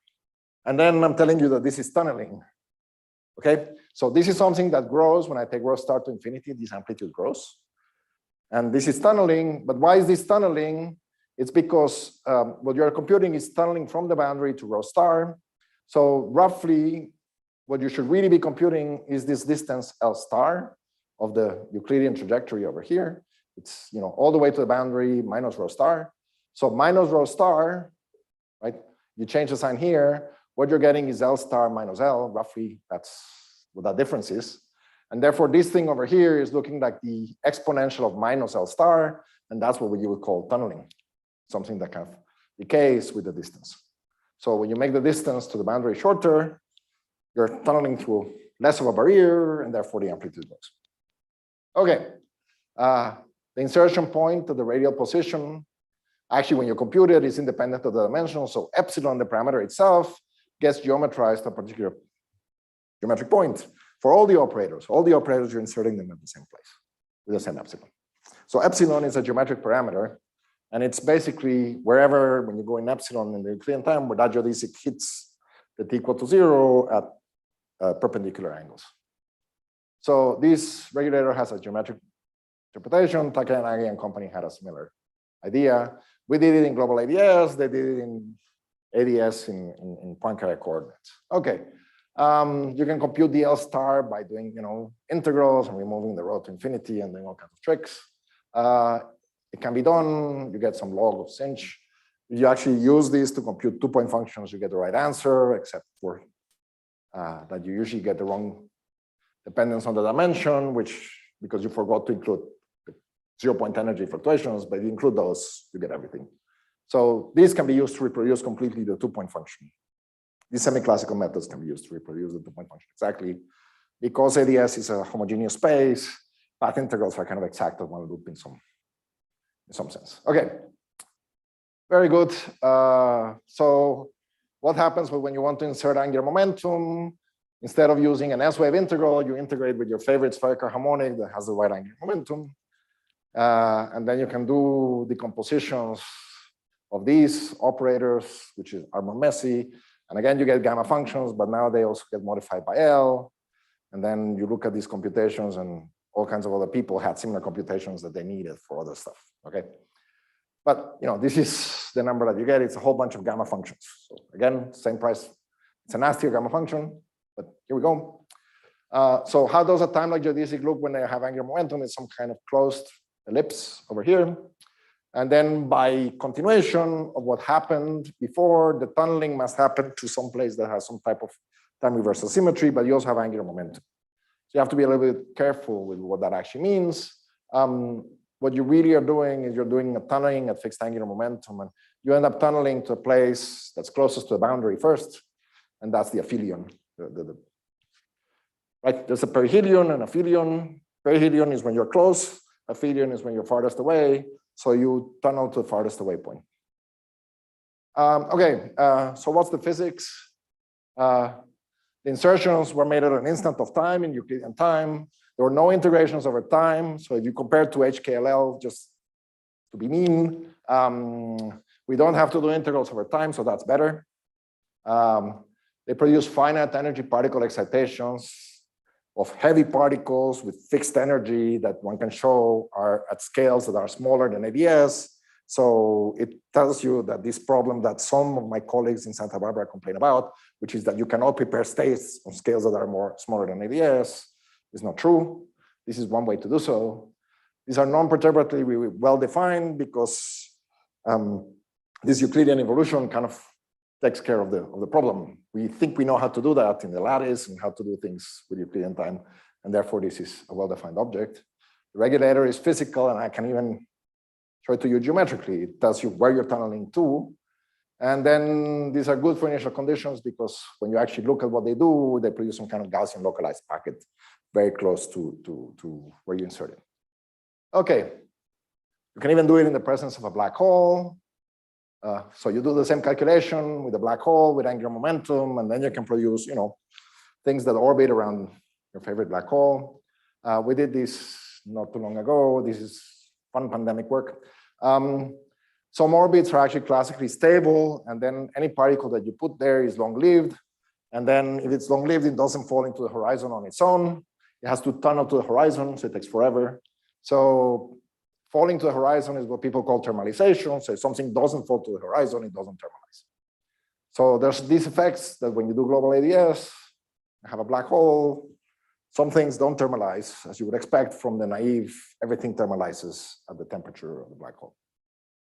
And then I'm telling you that this is tunneling. Okay, so this is something that grows when I take rho star to infinity. This amplitude grows. And this is tunneling. But why is this tunneling? It's because what you're computing is tunneling from the boundary to rho star. So roughly, what you should really be computing is this distance L star of the Euclidean trajectory over here. It's all the way to the boundary minus rho star. So minus rho star, right? You change the sign here. What you're getting is L star minus L. Roughly, that's what that difference is. And therefore, this thing over here is looking like the exponential of minus L star, and that's what you would call tunneling, something that kind of decays with the distance. So when you make the distance to the boundary shorter, you're tunneling through less of a barrier, and therefore the amplitude goes. Okay. The insertion point of the radial position, actually, when you compute it, is independent of the dimension. So epsilon, the parameter itself, gets geometrized to a particular geometric point for all the operators. All the operators, you're inserting them at the same place with the same epsilon. So epsilon is a geometric parameter, and it's basically wherever, when you go in epsilon in the Euclidean time, where that geodesic hits the t equal to 0 at perpendicular angles. So this regulator has a geometric interpretation. Takanagi and company had a similar idea. We did it in global AdS. They did it in AdS in Poincare coordinates. Okay. You can compute the L star by doing integrals and removing the rho to infinity and doing all kinds of tricks. It can be done. You get some log of sinh. If you actually use this to compute 2-point functions, you get the right answer, except for that you usually get the wrong dependence on the dimension, which because you forgot to include the 0-point energy fluctuations, but if you include those, you get everything. So these can be used to reproduce completely the 2-point function. These semi-classical methods can be used to reproduce the 2-point function exactly. Because AdS is a homogeneous space, path integrals are kind of exact of one loop in some sense. Okay, very good. So what happens when you want to insert angular momentum? Instead of using an S-wave integral, you integrate with your favorite spherical harmonic that has the right angular momentum. And then you can do decompositions of these operators, which are more messy. And again, you get gamma functions, but now they also get modified by L. And then you look at these computations, and all kinds of other people had similar computations that they needed for other stuff. Okay. But this is the number that you get. It's a whole bunch of gamma functions. So again, same price. It's a nastier gamma function, but here we go. So how does a time like geodesic look when they have angular momentum? It's some kind of closed ellipse over here. And then by continuation of what happened before, the tunneling must happen to some place that has some type of time reversal symmetry, but you also have angular momentum. So you have to be a little bit careful with what that actually means. What you really are doing is you're doing a tunneling at fixed angular momentum, and you end up tunneling to a place that's closest to the boundary first, and that's the aphelion. Right? There's a perihelion and aphelion. Perihelion is when you're close. Aphelion is when you're farthest away. So you tunnel to the farthest away point. Okay, so what's the physics? The insertions were made at an instant of time in Euclidean time. There were no integrations over time. So if you compare to HKLL, just to be mean, we don't have to do integrals over time, so that's better. They produce finite energy particle excitations of heavy particles with fixed energy that one can show are at scales that are smaller than AdS. So it tells you that this problem that some of my colleagues in Santa Barbara complain about, which is that you cannot prepare states on scales that are smaller than AdS, is not true. This is one way to do so. These are non-perturbatively well defined because this Euclidean evolution kind of takes care of the problem. We think we know how to do that in the lattice and how to do things with Euclidean time, and therefore this is a well-defined object. The regulator is physical, and I can even show it to you geometrically. It tells you where you're tunneling to. And then these are good for initial conditions because when you actually look at what they do, they produce some kind of Gaussian localized packet very close to where you insert it. Okay, you can even do it in the presence of a black hole. So you do the same calculation with a black hole with angular momentum, and then you can produce, things that orbit around your favorite black hole. We did this not too long ago. This is fun pandemic work. Some orbits are actually classically stable, and then any particle that you put there is long-lived. And then if it's long-lived, it doesn't fall into the horizon on its own. It has to tunnel to the horizon, so it takes forever. So falling to the horizon is what people call thermalization. So if something doesn't fall to the horizon, it doesn't thermalize. So there's these effects that when you do global AdS, you have a black hole, some things don't thermalize, as you would expect from the naive, everything thermalizes at the temperature of the black hole.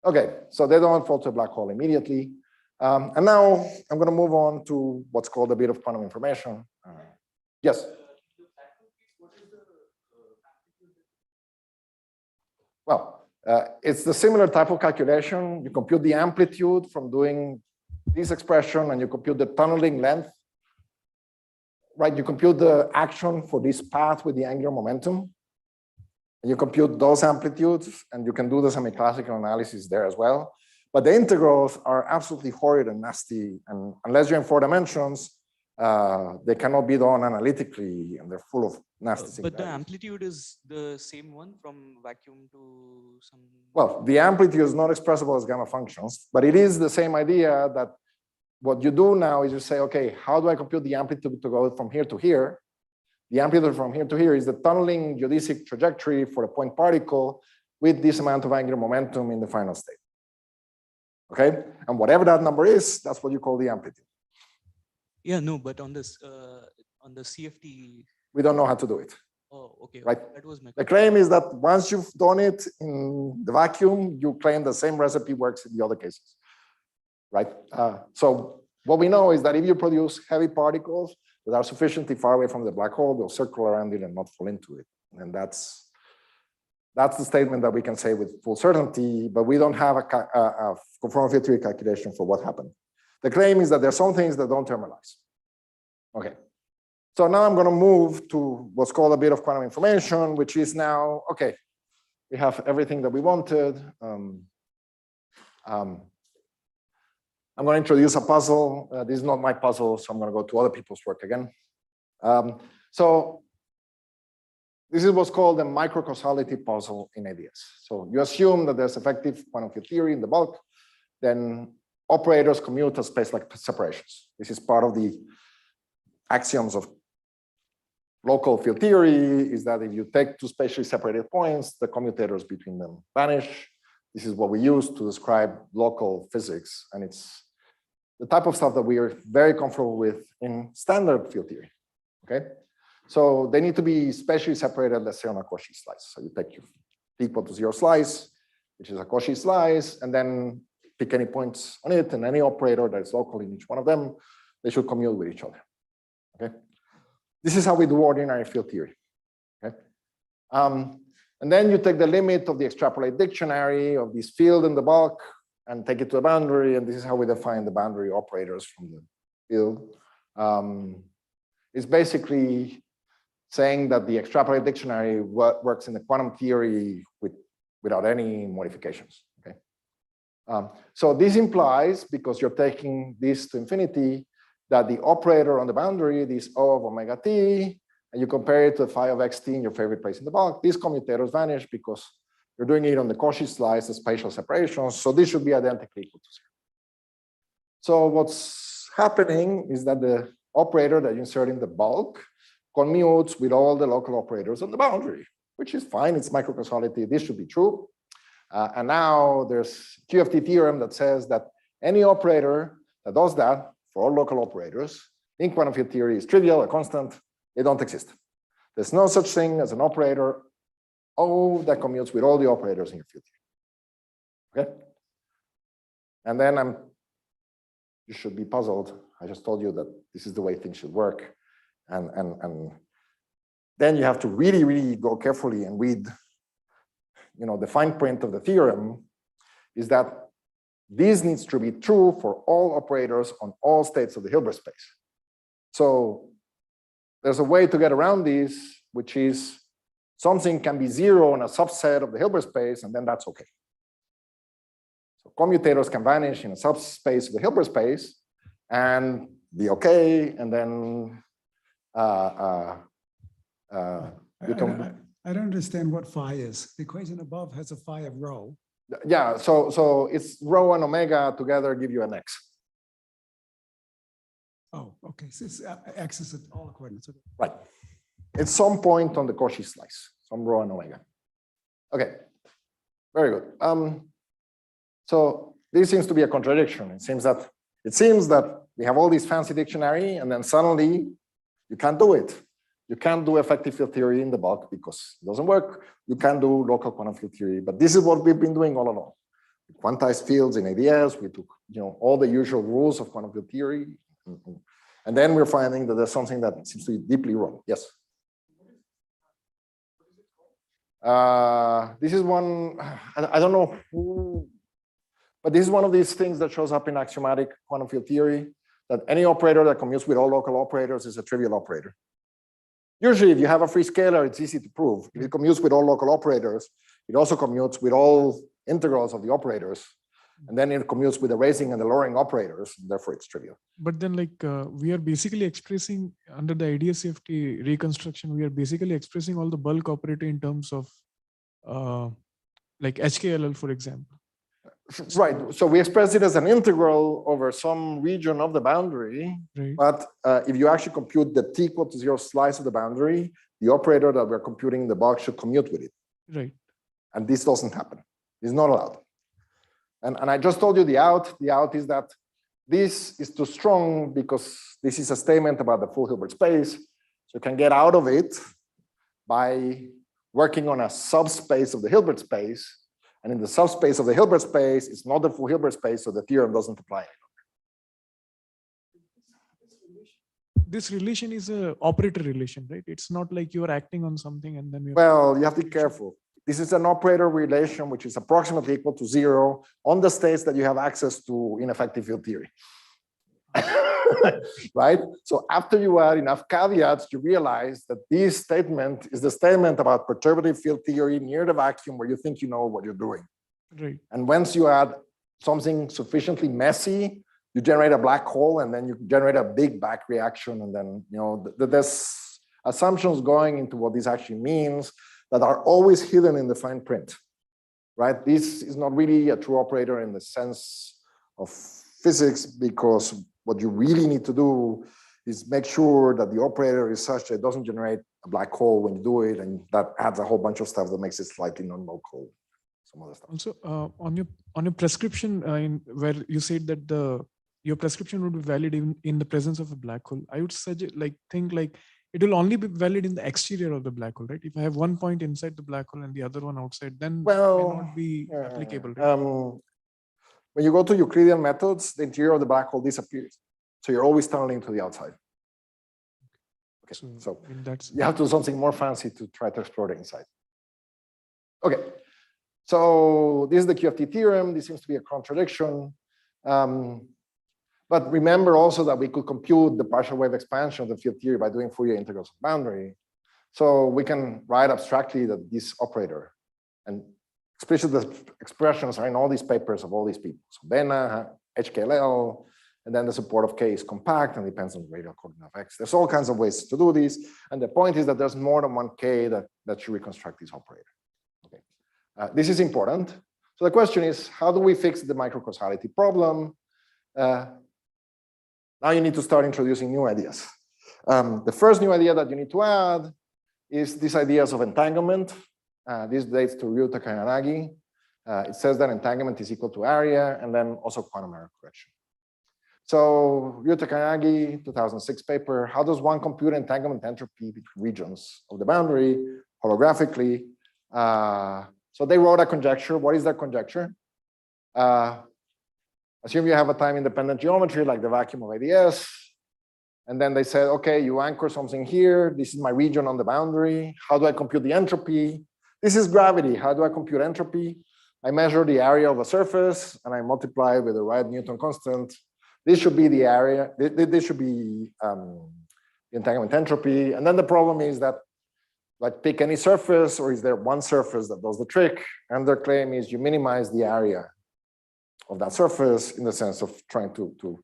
Okay, so they don't fall to a black hole immediately. And now I'm going to move on to what's called a bit of quantum information. Yes? Well, it's the similar type of calculation. You compute the amplitude from doing this expression, and you compute the tunneling length. Right, you compute the action for this path with the angular momentum. And you compute those amplitudes, and you can do the semi-classical analysis there as well. But the integrals are absolutely horrid and nasty, and unless you're in 4 dimensions, they cannot be done analytically, and they're full of nasty But the amplitude is the same one from vacuum to some... Well, the amplitude is not expressible as gamma functions, but it is the same idea that what you do now is you say, okay, how do I compute the amplitude to go from here to here? The amplitude from here to here is the tunneling geodesic trajectory for a point particle with this amount of angular momentum in the final state. Okay, and whatever that number is, that's what you call the amplitude. Yeah, no, but on this, on the CFT, we don't know how to do it. Oh, okay. Right. That was my The claim is that once you've done it in the vacuum, you claim the same recipe works in the other cases. Right. So what we know is that if you produce heavy particles that are sufficiently far away from the black hole, they'll circle around it and not fall into it. And that's That's the statement that we can say with full certainty, but we don't have a conformal field theory calculation for what happened. The claim is that there are some things that don't thermalize. Okay. So now I'm going to move to what's called a bit of quantum information, which is now, okay, we have everything that we wanted. I'm going to introduce a puzzle. This is not my puzzle, so I'm going to go to other people's work again. So this is what's called the microcausality puzzle in AdS. So you assume that there's effective quantum field theory in the bulk, then operators commute as space-like separations. This is part of the axioms of local field theory, is that if you take two spatially separated points, the commutators between them vanish. This is what we use to describe local physics, and it's the type of stuff that we are very comfortable with in standard field theory. Okay, so they need to be spatially separated, let's say on a Cauchy slice. So you take your equal to 0 slice, which is a Cauchy slice, and then pick any points on it, and any operator that is local in each one of them, they should commute with each other. Okay, this is how we do ordinary field theory. Okay, and then you take the limit of the extrapolate dictionary of this field in the bulk and take it to a boundary, and this is how we define the boundary operators from the field. It's basically saying that the extrapolate dictionary works in the quantum theory without any modifications. Okay, so this implies, because you're taking this to infinity, that the operator on the boundary, this O of omega t, and you compare it to phi of xt in your favorite place in the bulk, these commutators vanish because you're doing it on the Cauchy slice, the spatial separations. So this should be identically equal to 0. So what's happening is that the operator that you insert in the bulk commutes with all the local operators on the boundary, which is fine. It's microcausality. This should be true. And now there's QFT theorem that says that any operator that does that for all local operators in quantum field theory is trivial, a constant. They don't exist. There's no such thing as an operator O that commutes with all the operators in your field theory. Okay? And then you should be puzzled. I just told you that this is the way things should work. And then you have to really, really go carefully and read, the fine print of the theorem is that this needs to be true for all operators on all states of the Hilbert space. So there's a way to get around this, which is something can be 0 in a subset of the Hilbert space, and then that's okay. So commutators can vanish in a subspace of the Hilbert space and be okay, and then you can. I don't understand what phi is. The equation above has a phi of rho. Yeah, so it's rho and omega together give you an x. Oh, okay. So it's x is at all coordinates. Okay. Right. It's some point on the Cauchy slice, some rho and omega. Okay, very good. So this seems to be a contradiction. It seems that we have all this fancy dictionary, and then suddenly you can't do it. You can't do effective field theory in the bulk because it doesn't work. You can't do local quantum field theory, but this is what we've been doing all along. We quantized fields in AdS. We took, all the usual rules of quantum field theory, and then we're finding that there's something that seems to be deeply wrong. Yes. This is one. I don't know who, but this is one of these things that shows up in axiomatic quantum field theory, that any operator that commutes with all local operators is a trivial operator. Usually, if you have a free scalar, it's easy to prove. If it commutes with all local operators, it also commutes with all integrals of the operators. And then it commutes with the raising and the lowering operators, and therefore it's trivial. But then we are basically expressing under the IDS CFT reconstruction, we are basically expressing all the bulk operator in terms of like HKLL, for example. Right. So we express it as an integral over some region of the boundary. Right. But if you actually compute the t equal to 0 slice of the boundary, the operator that we're computing in the bulk should commute with it. Right. And this doesn't happen. It's not allowed. And I just told you the out. The out is that this is too strong because this is a statement about the full Hilbert space. So you can get out of it by working on a subspace of the Hilbert space. And in the subspace of the Hilbert space, it's not the full Hilbert space, so the theorem doesn't apply any longer. This relation is a operator relation, right? It's not like you're acting on something and then you're... Well, you have to be careful. This is an operator relation which is approximately equal to 0 on the states that you have access to in effective field theory. Right? So after you add enough caveats, you realize that this statement is the statement about perturbative field theory near the vacuum where you think you know what you're doing. Right. And once you add something sufficiently messy, you generate a black hole, and then you generate a big back reaction, and then there's assumptions going into what this actually means that are always hidden in the fine print, right? This is not really a true operator in the sense of physics, because what you really need to do is make sure that the operator is such that it doesn't generate a black hole when you do it, and that adds a whole bunch of stuff that makes it slightly non-local. Some other stuff. Also, on your prescription, where you said that your prescription would be valid in the presence of a black hole, I would suggest think it will only be valid in the exterior of the black hole, right? If I have one point inside the black hole and the other one outside, then it may not be applicable. Right? When you go to Euclidean methods, the interior of the black hole disappears. So you're always tunneling to the outside. Okay, so you have to do something more fancy to try to explore the inside. Okay, so this is the QFT theorem. This seems to be a contradiction. But remember also that we could compute the partial wave expansion of the field theory by doing Fourier integrals of boundary. So we can write abstractly that this operator, and explicit expressions are in all these papers of all these people. So Bena, HKLL, and then the support of K is compact and depends on the radial coordinate of X. There's all kinds of ways to do this. And the point is that there's more than one K that should reconstruct this operator. Okay. This is important. So the question is, how do we fix the microcausality problem? Now you need to start introducing new ideas. The first new idea that you need to add is these ideas of entanglement. This dates to Ryuta Kayanagi. It says that entanglement is equal to area, and then also quantum error correction. So Ryuta Kayanagi, 2006 paper, how does one compute entanglement entropy between regions of the boundary holographically? So they wrote a conjecture. What is that conjecture? Assume you have a time-independent geometry like the vacuum of AdS. And then they said, okay, you anchor something here. This is my region on the boundary. How do I compute the entropy? This is gravity. How do I compute entropy? I measure the area of a surface and I multiply with the right Newton constant. This should be the area. This should be the entanglement entropy. And then the problem is that, like, pick any surface, or is there one surface that does the trick? And their claim is you minimize the area of that surface in the sense of trying to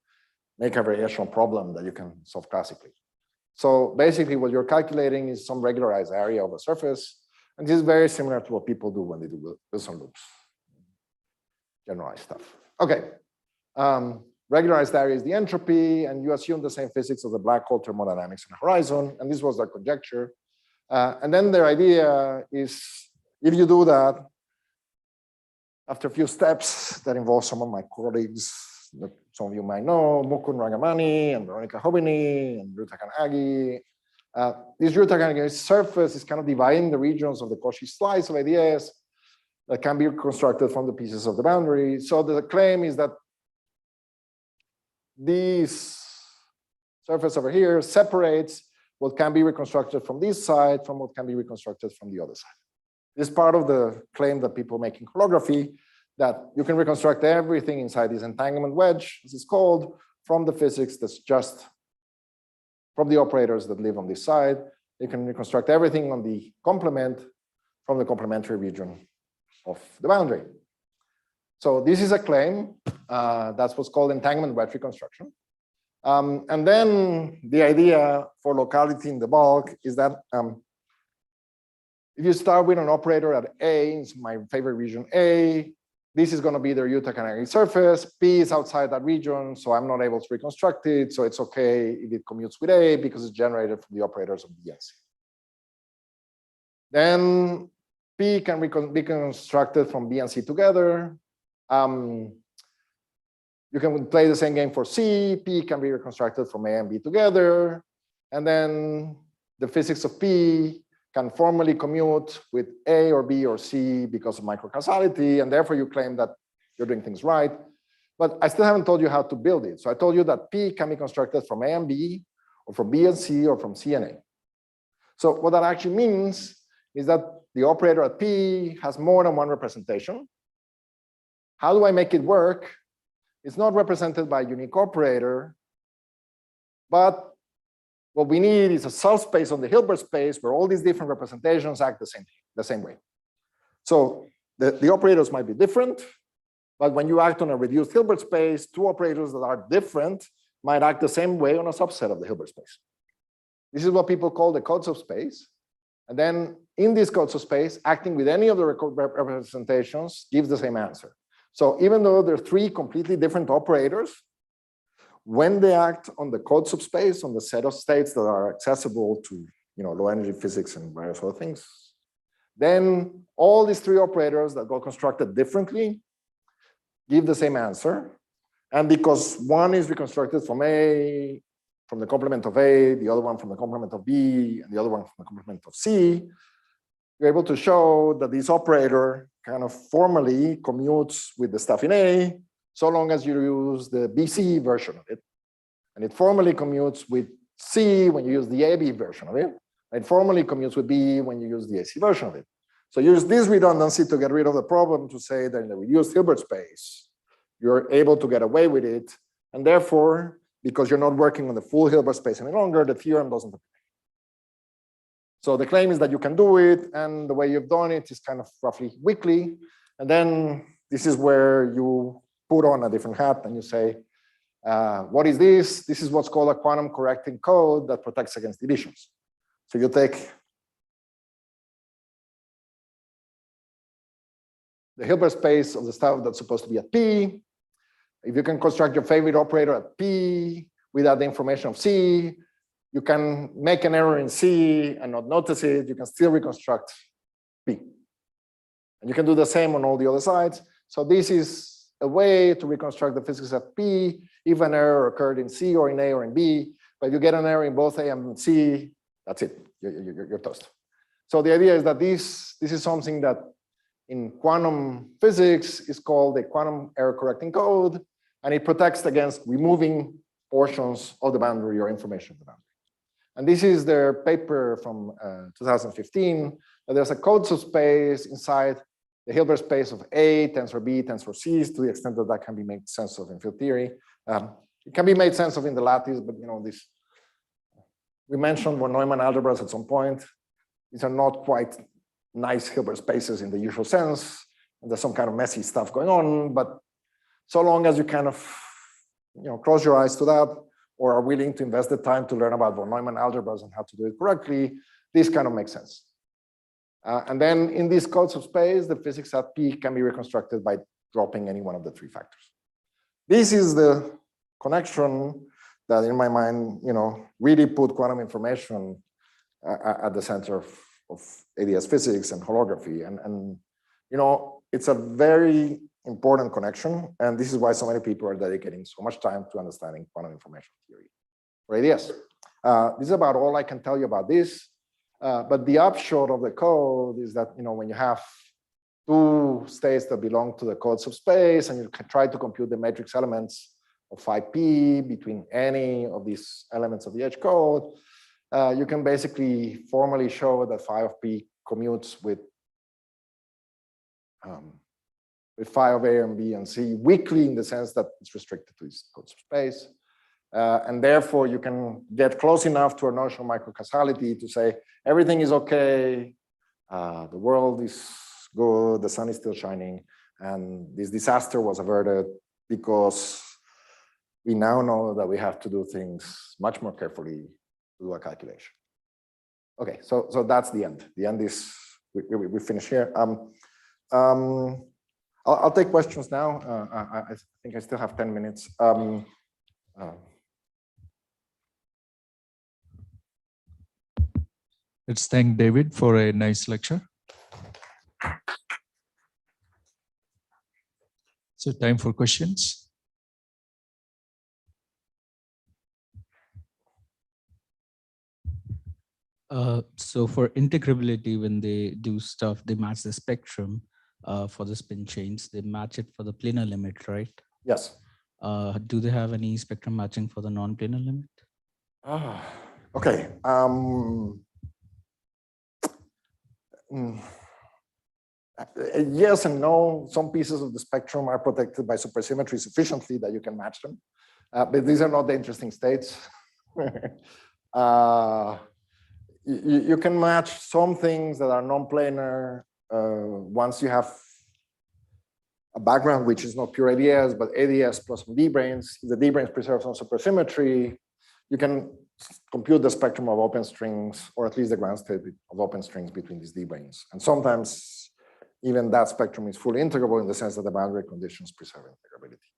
make a variational problem that you can solve classically. So basically what you're calculating is some regularized area of a surface. And this is very similar to what people do when they do Wilson loops. Generalized stuff. Okay. Regularized area is the entropy, and you assume the same physics of the black hole thermodynamics on the horizon. And this was their conjecture. And then their idea is, if you do that, after a few steps that involve some of my colleagues that some of you might know, Mukund Rangamani and Veronica Hobini and Ryuta Kayanagi. This Ryuta Kayanagi surface is kind of dividing the regions of the Cauchy slice of AdS that can be reconstructed from the pieces of the boundary. So the claim is that this surface over here separates what can be reconstructed from this side from what can be reconstructed from the other side. This is part of the claim that people make in holography, that you can reconstruct everything inside this entanglement wedge, as it's called, from the physics that's just from the operators that live on this side. You can reconstruct everything on the complement from the complementary region of the boundary. So this is a claim. That's what's called entanglement wedge reconstruction. And then the idea for locality in the bulk is that if you start with an operator at A, it's my favorite region A, this is going to be the Ryuta Kayanagi surface. P is outside that region, so I'm not able to reconstruct it. So it's okay if it commutes with A because it's generated from the operators of B and C. Then P can be reconstructed from B and C together. You can play the same game for C. P can be reconstructed from A and B together. And then the physics of P can formally commute with A or B or C because of microcausality, and therefore you claim that you're doing things right. But I still haven't told you how to build it. So I told you that P can be constructed from A and B, or from B and C, or from C and A. So what that actually means is that the operator at P has more than one representation. How do I make it work? It's not represented by a unique operator, but what we need is a subspace on the Hilbert space where all these different representations act the same way. So the operators might be different, but when you act on a reduced Hilbert space, two operators that are different might act the same way on a subset of the Hilbert space. This is what people call the code subspace. And then in this code subspace, acting with any of the representations gives the same answer. So even though there are three completely different operators, when they act on the code subspace, on the set of states that are accessible to low energy physics and various other things, then all these three operators that got constructed differently give the same answer. And because one is reconstructed from A, from the complement of A, the other one from the complement of B, and the other one from the complement of C, you're able to show that this operator kind of formally commutes with the stuff in A, so long as you use the BC version of it. And it formally commutes with C when you use the AB version of it. And it formally commutes with B when you use the AC version of it. So use this redundancy to get rid of the problem to say that in the reduced Hilbert space, you're able to get away with it. And therefore, because you're not working on the full Hilbert space any longer, the theorem doesn't apply. So the claim is that you can do it, and the way you've done it is kind of roughly weakly. And then this is where you put on a different hat and you say, what is this? This is what's called a quantum correcting code that protects against deletions. So you take the Hilbert space of the stuff that's supposed to be at P. If you can construct your favorite operator at P without the information of C, you can make an error in C and not notice it. You can still reconstruct P. And you can do the same on all the other sides. So this is a way to reconstruct the physics at P if an error occurred in C or in A or in B. But if you get an error in both A and C, that's it. You're toast. So the idea is that this is something that in quantum physics is called the quantum error correcting code, and it protects against removing portions of the boundary or information of the boundary. And this is their paper from 2015. There's a code subspace inside the Hilbert space of A, tensor B, tensor C, to the extent that that can be made sense of in field theory. It can be made sense of in the lattice, but this we mentioned von Neumann algebras at some point. These are not quite nice Hilbert spaces in the usual sense, and there's some kind of messy stuff going on. But so long as you kind of close your eyes to that, or are willing to invest the time to learn about von Neumann algebras and how to do it correctly, this kind of makes sense. And then in this code subspace, the physics at P can be reconstructed by dropping any one of the three factors. This is the connection that, in my mind, really put quantum information at the center of AdS physics and holography. And it's a very important connection. And this is why so many people are dedicating so much time to understanding quantum information theory for AdS. This is about all I can tell you about this. But the upshot of the code is that, when you have two states that belong to the code subspace and you can try to compute the matrix elements of phi p between any of these elements of the H code, you can basically formally show that phi of p commutes with phi of A and B and C weakly, in the sense that it's restricted to this code subspace. And therefore, you can get close enough to a notion of microcausality to say everything is okay, the world is good, the sun is still shining, and this disaster was averted because we now know that we have to do things much more carefully to do a calculation. Okay, so that's the end. The end is we finish here. I'll take questions now. I think I still have 10 minutes. Let's thank David for a nice lecture. So time for questions. So for integrability, when they do stuff, they match the spectrum for the spin chains. They match it for the planar limit, right? Yes. Do they have any spectrum matching for the non-planar limit? Okay. Yes and no. Some pieces of the spectrum are protected by supersymmetry sufficiently that you can match them. But these are not the interesting states. You can match some things that are non-planar once you have a background which is not pure AdS, but AdS plus some D-branes. If the D-branes preserve some supersymmetry, you can compute the spectrum of open strings, or at least the ground state of open strings between these D-branes. And sometimes even that spectrum is fully integrable in the sense that the boundary conditions preserve integrability.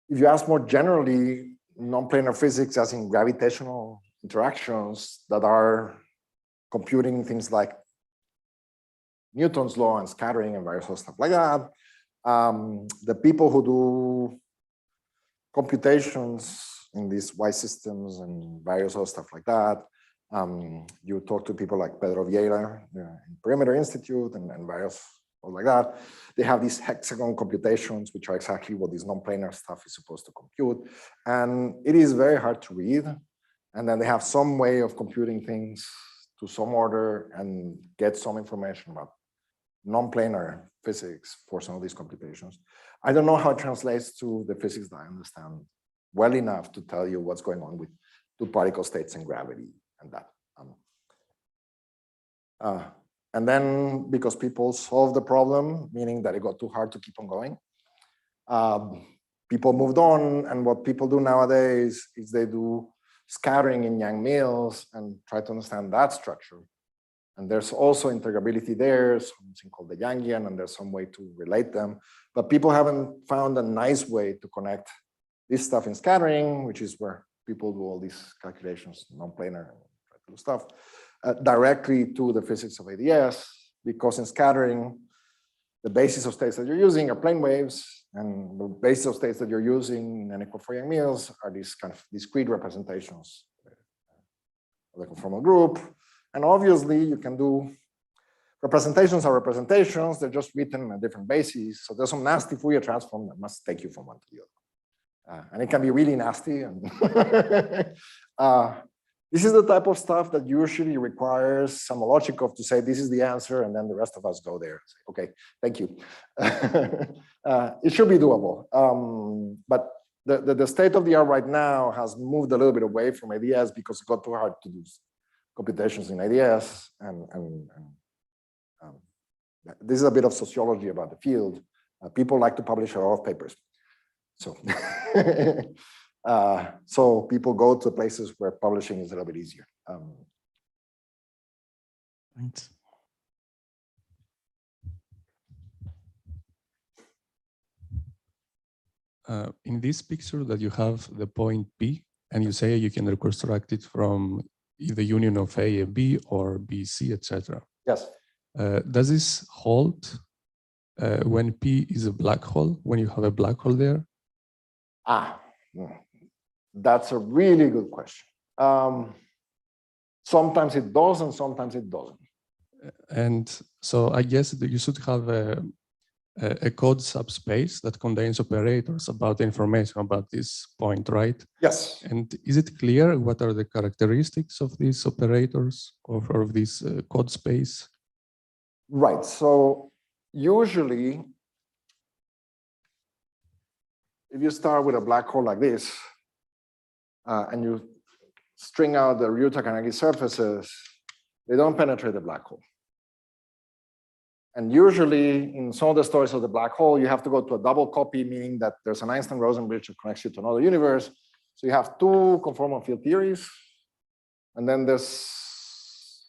If you ask more generally, non-planar physics as in gravitational interactions that are computing things like Newton's law and scattering and various stuff like that. The people who do computations in these Y systems and various other stuff like that. You talk to people like Pedro Vieira in Perimeter Institute and various like that. They have these hexagon computations, which are exactly what this non-planar stuff is supposed to compute. And it is very hard to read. And then they have some way of computing things to some order and get some information about non-planar physics for some of these computations. I don't know how it translates to the physics that I understand well enough to tell you what's going on with two particle states and gravity and that. And then because people solved the problem, meaning that it got too hard to keep on going, people moved on. And what people do nowadays is they do scattering in Yang mills and try to understand that structure. And there's also integrability there, something called the Yangian, and there's some way to relate them. But people haven't found a nice way to connect this stuff in scattering, which is where people do all these calculations, non-planar stuff, directly to the physics of AdS, because in scattering, the basis of states that you're using are plane waves, and the basis of states that you're using in n=4 Yang mills are these kind of discrete representations of the conformal group. And obviously, you can do representations are representations, they're just written on a different basis. So there's some nasty Fourier transform that must take you from one to the other. And it can be really nasty. And this is the type of stuff that usually requires some Lochikov to say, this is the answer, and then the rest of us go there. Say, okay, thank you. It should be doable. But the state of the art right now has moved a little bit away from AdS because it got too hard to do computations in AdS. And this is a bit of sociology about the field. People like to publish a lot of papers. So, so people go to places where publishing is a little bit easier. Thanks. In this picture that you have the point P, and you say you can reconstruct it from the union of A and B or B, C, etc. Yes. Does this hold when P is a black hole, when you have a black hole there? That's a really good question. Sometimes it does and sometimes it doesn't. And so I guess that you should have a code subspace that contains operators about the information about this point, right? Yes. And is it clear what are the characteristics of these operators or of this code space? Right. So usually, if you start with a black hole like this, and you string out the Ryuta-Kanagi surfaces, they don't penetrate the black hole. And usually, in some of the stories of the black hole, you have to go to a double copy, meaning that there's an Einstein-Rosen bridge that connects you to another universe. So you have two conformal field theories, and then there's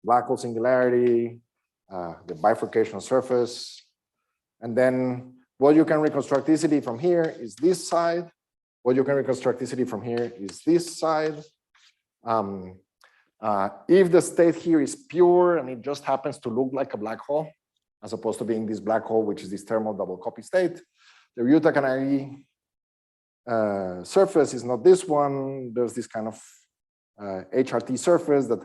black hole singularity, the bifurcational surface, and then what you can reconstruct easily from here is this side. What you can reconstruct easily from here is this side. If the state here is pure and it just happens to look like a black hole, as opposed to being this black hole, which is this thermal double copy state, the Ryuta-Kanagi surface is not this one. There's this kind of HRT surface that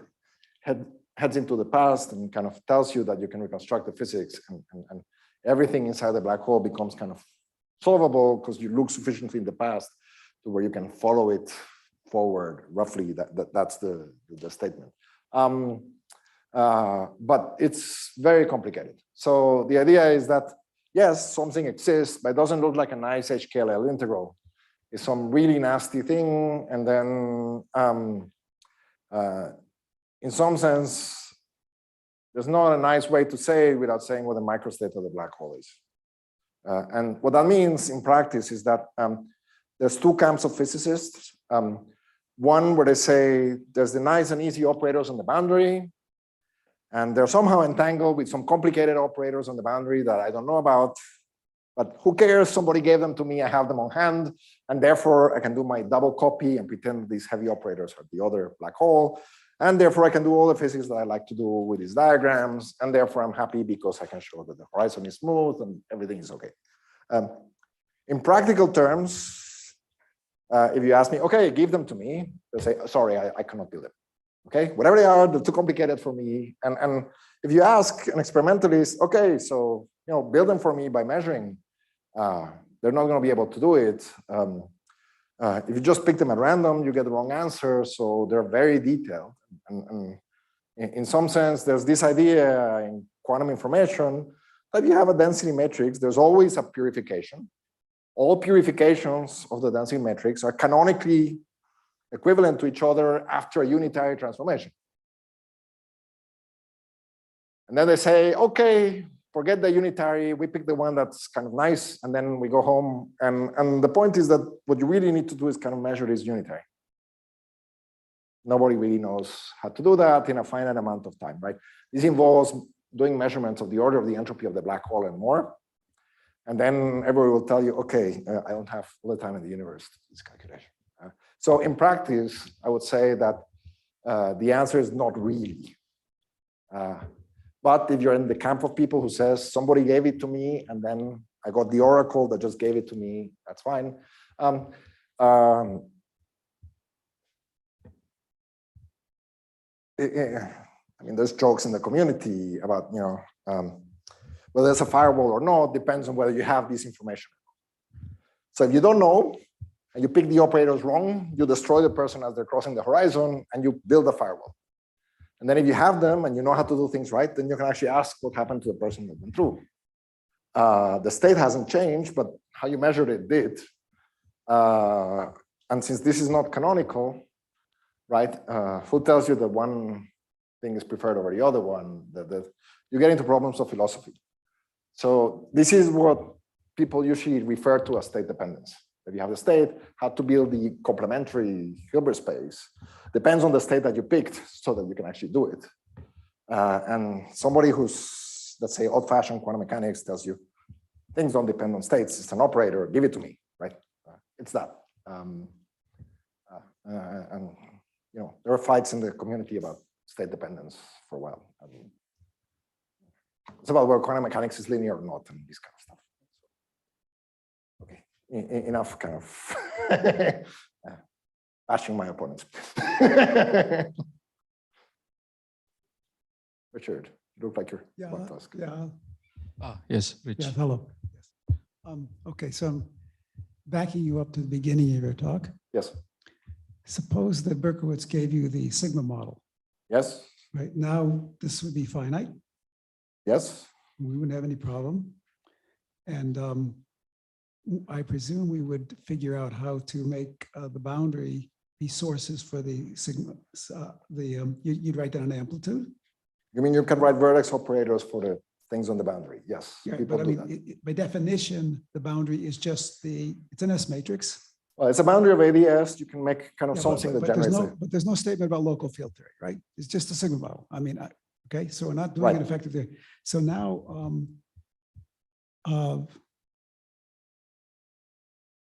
heads into the past and kind of tells you that you can reconstruct the physics, and everything inside the black hole becomes kind of solvable because you look sufficiently in the past to where you can follow it forward roughly. That's the statement. But it's very complicated. So the idea is that, yes, something exists, but it doesn't look like a nice HKLL integral. It's some really nasty thing. And then in some sense, there's not a nice way to say it without saying what the microstate of the black hole is. And what that means in practice is that there's two camps of physicists. One where they say there's the nice and easy operators on the boundary, and they're somehow entangled with some complicated operators on the boundary that I don't know about, but who cares? Somebody gave them to me, I have them on hand, and therefore I can do my double copy and pretend these heavy operators are the other black hole, and therefore I can do all the physics that I like to do with these diagrams, and therefore I'm happy because I can show that the horizon is smooth and everything is okay. In practical terms, if you ask me, okay, give them to me, they'll say, sorry, I cannot build them. Okay, whatever they are, they're too complicated for me. And if you ask an experimentalist, okay, so build them for me by measuring, they're not going to be able to do it. If you just pick them at random, you get the wrong answer. So they're very detailed. And in some sense, there's this idea in quantum information that you have a density matrix. There's always a purification. All purifications of the density matrix are canonically equivalent to each other after a unitary transformation. And then they say, okay, forget the unitary, we pick the one that's kind of nice, and then we go home. And the point is that what you really need to do is kind of measure this unitary. Nobody really knows how to do that in a finite amount of time, right? This involves doing measurements of the order of the entropy of the black hole and more. And then everybody will tell you, okay, I don't have all the time in the universe to do this calculation. So in practice, I would say that the answer is not really. But if you're in the camp of people who says, somebody gave it to me, and then I got the oracle that just gave it to me, that's fine. I mean, there's jokes in the community about, whether there's a firewall or not, depends on whether you have this information. So if you don't know, and you pick the operators wrong, you destroy the person as they're crossing the horizon, and you build a firewall. And then if you have them and you know how to do things right, then you can actually ask what happened to the person that went through. The state hasn't changed, but how you measured it did. And since this is not canonical, right, who tells you that one thing is preferred over the other one? You get into problems of philosophy. So this is what people usually refer to as state dependence. If you have the state, how to build the complementary Hilbert space depends on the state that you picked so that you can actually do it. And somebody who's, let's say, old-fashioned quantum mechanics tells you things don't depend on states. It's an operator. Give it to me, right? It's that. And there are fights in the community about state dependence for a while. It's about whether quantum mechanics is linear or not, and this kind of stuff. Okay. Enough kind of bashing my opponents. Richard, you look like you're about to ask. Yeah. Yes, Rich. Yeah, hello. Yes. Okay, so I'm backing you up to the beginning of your talk. Yes. Suppose that Berkowitz gave you the sigma model. Yes. Right now, this would be finite. Yes. We wouldn't have any problem. And I presume we would figure out how to make the boundary be sources for the sigma. You'd write down an amplitude. You mean you can write vertex operators for the things on the boundary? Yes. Yeah, but I mean, by definition, the boundary is just it's an S matrix. Well, it's a boundary of AdS. You can make kind of something that generates it. But there's no statement about local field theory, right? It's just a sigma model. I mean, okay, so we're not doing it effectively. So now,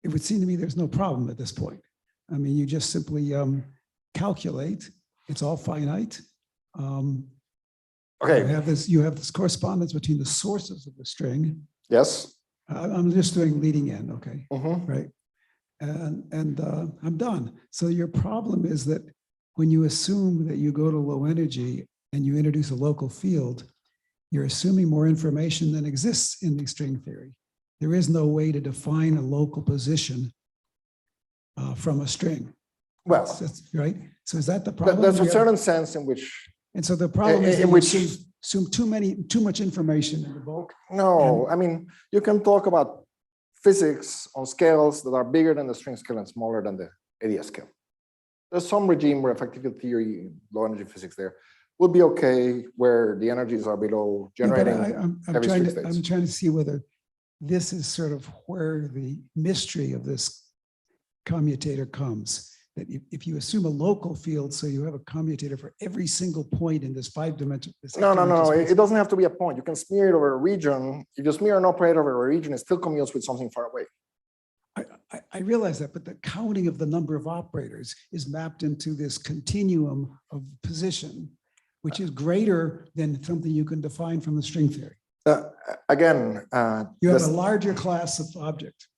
it would seem to me there's no problem at this point. I mean, you just simply calculate. It's all finite. Okay. You have this correspondence between the sources of the string. Yes. I'm just doing leading in, okay, Mm-hmm. right? And I'm done. So your problem is that when you assume that you go to low energy and you introduce a local field, you're assuming more information than exists in the string theory. There is no way to define a local position from a string. Well, That's right. So is that the problem? there's a certain sense in which And so the problem is in that you which- assume too much information in the bulk. No, I mean, you can talk about physics on scales that are bigger than the string scale and smaller than the AdS scale. There's some regime where effective field theory, low energy physics there would be okay, where the energies are below Yeah, but generating I'm heavy trying string to, states. I'm trying to see whether this is sort of where the mystery of this commutator comes. That if you assume a local field, so you have a commutator for every single point in this five-dimensional. No, it doesn't have to be a point. You can smear it over a region. If you smear an operator over a region, it still commutes with something far away. I realize that, but the counting of the number of operators is mapped into this continuum of position, which is greater than something you can define from the string theory. Again, You have a larger class of object.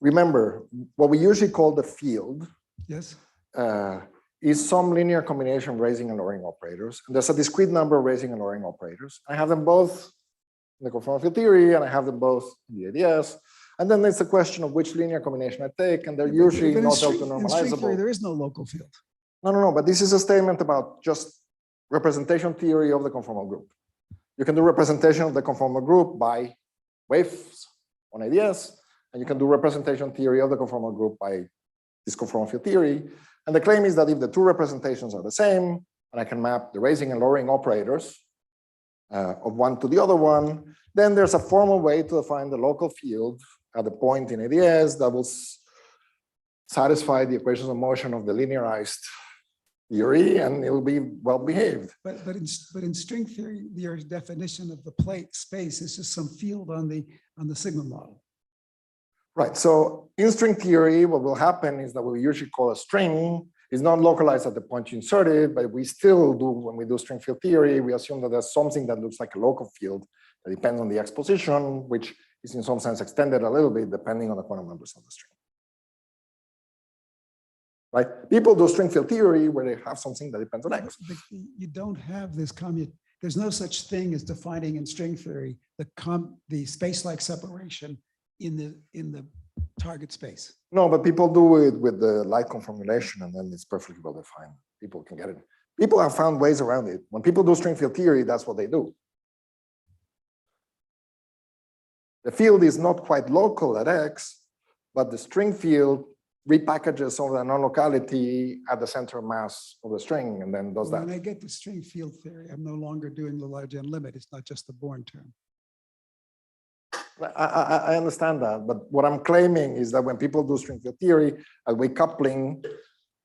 remember, what we usually call the field Yes. is some linear combination of raising and lowering operators. And there's a discrete number of raising and lowering operators. I have them both in the conformal field theory, and I have them both in the AdS. And then it's a question of which linear combination I take, and they're usually But in not string theory, normalizable. there is no local field. No, but this is a statement about just representation theory of the conformal group. You can do representation of the conformal group by waves on AdS, and you can do representation theory of the conformal group by this conformal field theory. And the claim is that if the two representations are the same, and I can map the raising and lowering operators of one to the other one, then there's a formal way to define the local field at the point in AdS that will satisfy the equations of motion of the linearized theory, and it will be well behaved. But in string theory, your definition of the plate space is just some field on the sigma model. Right. So in string theory, what will happen is that what we usually call a string is not localized at the point you insert it, but we still do, when we do string field theory, we assume that there's something that looks like a local field that depends on the X position, which is in some sense extended a little bit depending on the quantum numbers of the string. Right? People do string field theory where they have something that depends on X. But you don't have this there's no such thing as defining in string theory the space-like separation in the target space. No, but people do it with the light conformulation, and then it's perfectly well defined. People can get it. People have found ways around it. When people do string field theory, that's what they do. The field is not quite local at X, but the string field repackages some of the non-locality at the center of mass of the string, and then does that. When I get to string field theory, I'm no longer doing the large N limit. It's not just the Born term. I understand that, but what I'm claiming is that when people do string field theory, with coupling,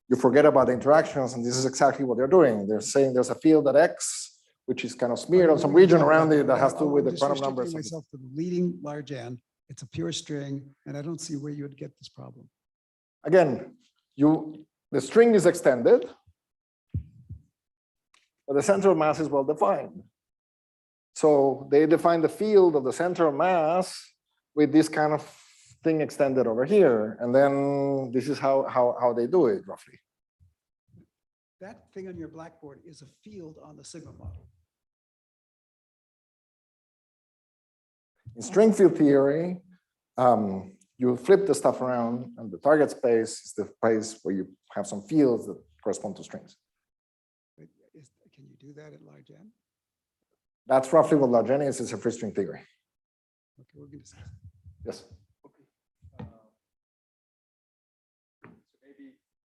you forget about the interactions, and this is exactly what they're doing. They're saying there's a field at X, which is kind of smeared on some region around it that has to do with the quantum numbers. I'm myself to the leading large N. It's a pure string, and I don't see where you would get this problem. Again, the string is extended, but the center of mass is well defined. So they define the field of the center of mass with this kind of thing extended over here. And then this is how they do it roughly. That thing on your blackboard is a field on the sigma model. In string field theory, you flip the stuff around, and the target space is the place where you have some fields that correspond to strings. Can you do that at large N? That's roughly what large N is. It's a free string theory. Okay, we're going to see. Yes.